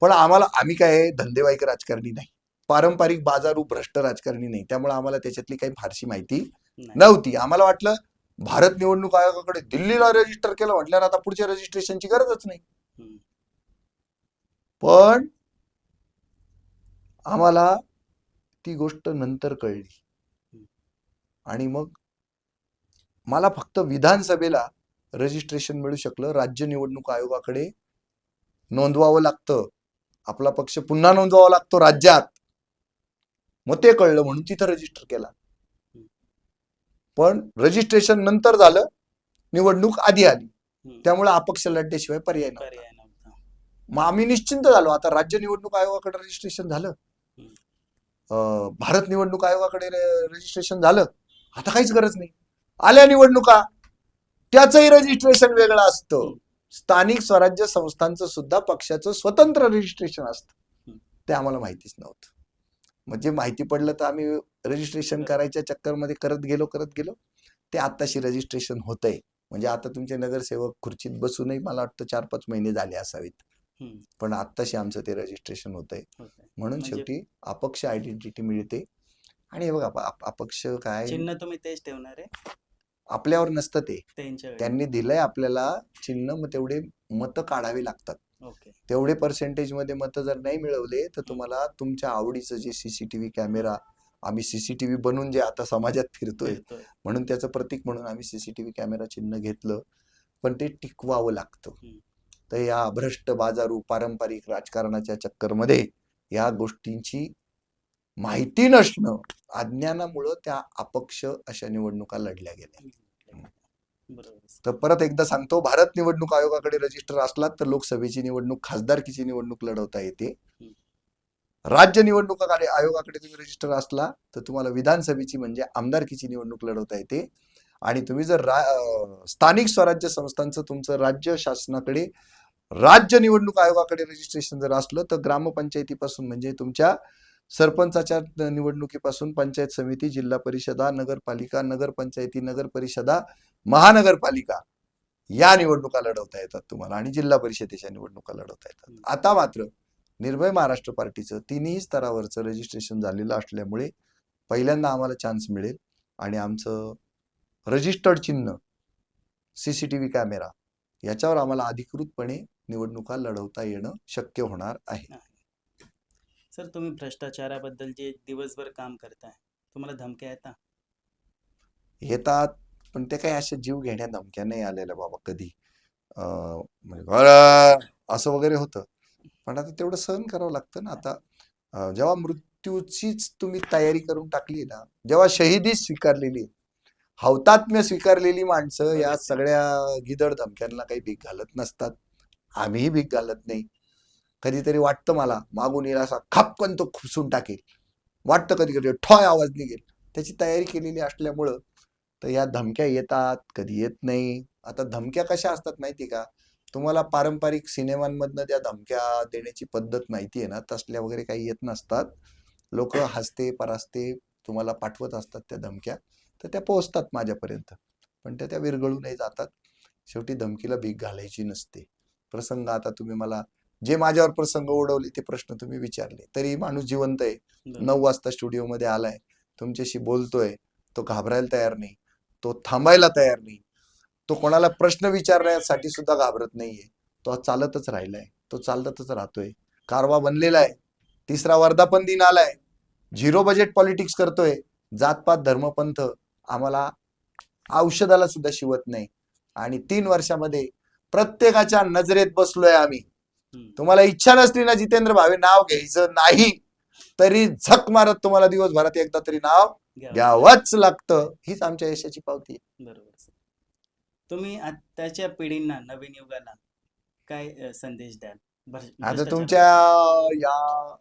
पण आम्ही काय धंदेवाईक राजकारणी नाही, पारंपरिक बाजारू भ्रष्ट राजकारणी नाही. त्यामुळे आम्हाला त्याच्यातली काही फारशी माहिती नव्हती. आम्हाला वाटलं भारत निवडणूक आयोगाकडे दिल्लीला रजिस्टर केलं म्हटल्यावर आता पुढच्या रजिस्ट्रेशनची गरजच नाही. पण आम्हाला ती गोष्ट नंतर कळली. आणि मग मला फक्त विधानसभेला रजिस्ट्रेशन मिळू शकलं. राज्य निवडणूक आयोगाकडे नोंदवावं लागतं, आपला पक्ष पुन्हा नोंदवावा लागतो राज्यात. मग ते कळलं म्हणून तिथं रजिस्टर केला. पण रजिस्ट्रेशन नंतर झालं, निवडणूक आधी आली. त्यामुळे अपक्ष लढल्याशिवाय पर्याय नव्हता. मग आम्ही निश्चिंत झालो. आता राज्य निवडणूक आयोगाकडे रजिस्ट्रेशन झालं, भारत निवडणूक आयोगाकडे रजिस्ट्रेशन झालं, आता काहीच गरज नाही. आल्या निवडणुका, त्याचंही रजिस्ट्रेशन वेगळं असतं. स्थानिक स्वराज्य संस्थांचं सुद्धा पक्षाचं स्वतंत्र रजिस्ट्रेशन असतं. ते आम्हाला माहितीच नव्हतं. म्हणजे माहिती पडलं तर आम्ही रजिस्ट्रेशन करायच्या चक्करमध्ये करत गेलो. ते आत्ताशी रजिस्ट्रेशन होतंय. म्हणजे आता तुमचे नगरसेवक खुर्चीत बसूनही मला वाटतं 4-5 महिने झाले असावेत. पण आत्ताशी आमचं ते रजिस्ट्रेशन होतंय. म्हणून शेवटी अपक्ष आयडेंटिटी मिळते. आणि बघा, अपक्ष काय चिन्ह तुम्ही तेच ठेवणार आहे? आपल्यावर नसतं ते, त्यांनी दिलंय आपल्याला चिन्ह. मग तेवढे मतं काढावी लागतात. तेवढे पर्सेंटेज मध्ये मतं जर नाही मिळवले तर तुम्हाला तुमच्या आवडीचं जे सीसीटीव्ही कॅमेरा, आम्ही सीसीटीव्ही बनून जे आता समाजात फिरतोय म्हणून त्याचं प्रतीक म्हणून आम्ही सीसीटीव्ही कॅमेरा चिन्ह घेतलं. पण ते टिकवावं लागतं. तर या भ्रष्ट बाजारू पारंपरिक राजकारणाच्या चक्करमध्ये या गोष्टींची माहिती नसणं, अज्ञानामुळं त्या अपक्ष अशा निवडणुका लढल्या गेल्या. तर परत एकदा सांगतो, भारत निवडणूक आयोगाकडे रजिस्टर असला तर लोकसभेची निवडणूक, खासदारकीची निवडणूक लढवता येते. राज्य निवडणूक आयोगाकडे तुम्ही रजिस्टर असला तर तुम्हाला विधानसभेची म्हणजे आमदारकीची निवडणूक लढवता येते. आणि तुम्ही जर स्थानिक स्वराज्य संस्थांचं तुमचं राज्य शासनाकडे, राज्य निवडणूक आयोगाकडे रजिस्ट्रेशन जर असलं तर ग्रामपंचायतीपासून म्हणजे तुमच्या सरपंचाच्या निवडणुकीपासून पंचायत समिती, जिल्हा परिषदा, नगरपालिका, नगरपंचायती, नगर परिषदा, महानगरपालिका या निवडणुका लढवता येतात तुम्हाला. आणि जिल्हा परिषदेच्या निवडणुका लढवता येतात. आता मात्र निर्भय महाराष्ट्र पार्टीचं 3ही स्तरावरचं रजिस्ट्रेशन झालेलं असल्यामुळे पहिल्यांदा आम्हाला चान्स मिळेल आणि आमचं रजिस्टर्ड चिन्ह CCTV कॅमेरा याच्यावर आम्हाला अधिकृतपणे निवडणुका लढवता येणं शक्य होणार आहे. सर, तुम्ही भ्रष्टाचाराबद्दल जे दिवसभर काम करताय, तुम्हाला धमक्या येतात? येतात, पण ते काही अशा जीव घेण्या धमक्या नाही आलेल्या बाबा कधी. म्हणजे "अरे!" असं वगैरे होतं, पण आता तेवढं सहन करावं लागतं ना. आता जेव्हा मृत्यूचीच तुम्ही तयारी करून टाकली ना, जेव्हा शहिदी स्वीकारलेली, हौतात्म्य स्वीकारलेली माणसं या सगळ्या गिदड धमक्यांना काही भीक घालत नसतात. आम्हीही भीक घालत नाही. कधीतरी वाटतं मला मागून येईल असा खपकन तो खुसून टाकेल, वाटतं कधी कधी ठॉय आवाज निघेल. त्याची तयारी केलेली असल्यामुळं तर या धमक्या येतात, कधी येत नाही. आता धमक्या कशा असतात माहिती का, तुम्हाला पारंपरिक सिनेमांमधनं त्या धमक्या देण्याची पद्धत माहिती आहे ना, तसल्या वगैरे काही येत नसतात. लोक हसते परास्ते तुम्हाला पाठवत असतात त्या धमक्या, तर त्या पोहोचतात माझ्यापर्यंत, पण त्या विरघळूनही जातात. शेवटी धमकीला भीक घालायची नसते. प्रसंग आता तुम्ही मला जे माझ्यावर प्रसंग ओढवले ते प्रश्न तुम्ही विचारले, तरी माणूस जिवंत आहे. 9 वाजता स्टुडिओमध्ये आलाय, तुमच्याशी बोलतोय, तो घाबरायला तयार नाही, तो थांबायला तयार नाही, तो कोणाला प्रश्न विचारण्यासाठी सुद्धा घाबरत नाहीये. तो चालतच राहिलाय, तो चालतच राहतोय. कारवा बनलेला आहे. 3रा वर्धापन दिन आलाय. 0 बजेट पॉलिटिक्स करतोय. जातपात धर्मपंथ आम्हाला औषधाला सुद्धा शिवत नाही. आणि 3 वर्षामध्ये प्रत्येकाच्या नजरेत बसलोय आम्ही. तुम्हाला इच्छा नसली ना जितेंद्र भावे नाव घ्यायचं नाही, तरी झक मारत तुम्हाला दिवसभरात एकदा तरी नाव घ्यावंच लागतं. हीच आमच्या यशाची पावती आहे. बरोबर सर. तुम्ही आताच्या पिढींना, नवीन युगाला काय संदेश द्याल? आता तुमच्या या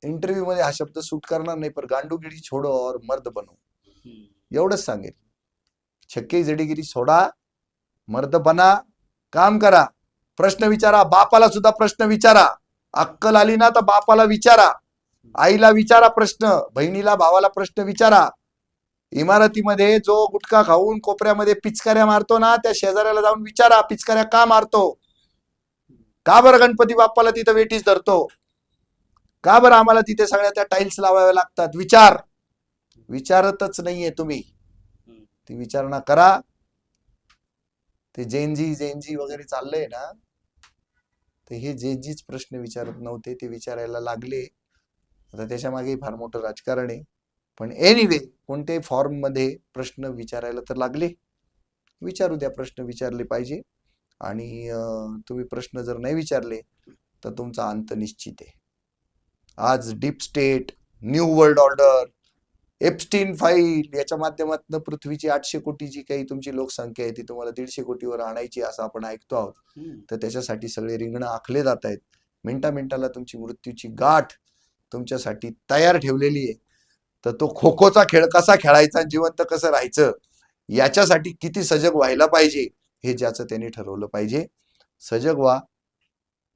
इंटरव्ह्यू मध्ये हा शब्द सूट करणार नाही, पण गांडूगिरी छोडो और मर्द बनो एवढंच सांगेल. छक्के जडीगिरी सोडा, मर्द बना, काम करा, प्रश्न विचारा, बापाला सुद्धा प्रश्न विचारा. अक्कल आली ना तर बापाला विचारा, आईला विचारा प्रश्न, बहिणीला भावाला प्रश्न विचारा. इमारतीमध्ये जो गुटखा खाऊन कोपऱ्यामध्ये पिचकाऱ्या मारतो ना, त्या शेजाऱ्याला जाऊन विचारा पिचकाऱ्या का मारतो, का बरं गणपती बाप्पाला तिथं वेटीस धरतो, का बरं आम्हाला तिथे सगळ्या त्या टाईल्स लावाव्या लागतात. विचारतच नाहीये तुम्ही. ती विचारणा करा. ते जेनजी वगैरे चाललंय ना, तर हे जेनजीच प्रश्न विचारत नव्हते, ते विचारायला लागले. आता त्याच्या मागे फार मोठं राजकारण आहे, पण एनिवे कोणत्याही फॉर्म मध्ये प्रश्न विचारायला तर लागले. विचारू द्या, प्रश्न विचारले पाहिजे. आणि तुम्ही प्रश्न जर नाही विचारले तर तुमचा अंत निश्चित आहे. आज deep state, new world order, Epstein file याच्या माध्यमातून पृथ्वीची 800 कोटी जी काही तुमची लोकसंख्या आहे ती तुम्हाला 150 कोटीवर आणायची असं आपण ऐकतो आहोत. तर त्याच्यासाठी सगळे रिंगणं आखले जात आहेत. मिनिटाला तुमची मृत्यूची गाठ तुमच्यासाठी तयार ठेवलेली आहे. तर तो खो खोचा खेळ कसा खेळायचा, जिवंत कसं राहायचं, याच्यासाठी किती सजग व्हायला पाहिजे हे ज्याचं त्यांनी ठरवलं पाहिजे. सजग व्हा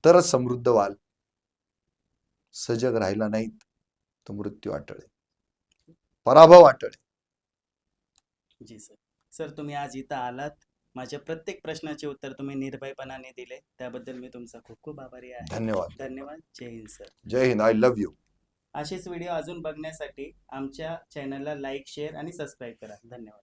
तरच समृद्ध व्हाल. सजग राहिला नाहीत तर मृत्यू अटळ, पराभव अटळ. जी सर. सर, तुम्ही आज इथं आलात, माझ्या प्रत्येक प्रश्नाचे उत्तर तुम्ही निर्भयपणाने दिले, त्याबद्दल मी तुमचा खूप खूप आभारी आहे. धन्यवाद. धन्यवाद. जय हिंद सर. जय हिंद. I love you. असेच व्हिडिओ अजून बघण्यासाठी आमच्या चॅनलला लाईक, शेअर आणि सबस्क्राईब करा. धन्यवाद.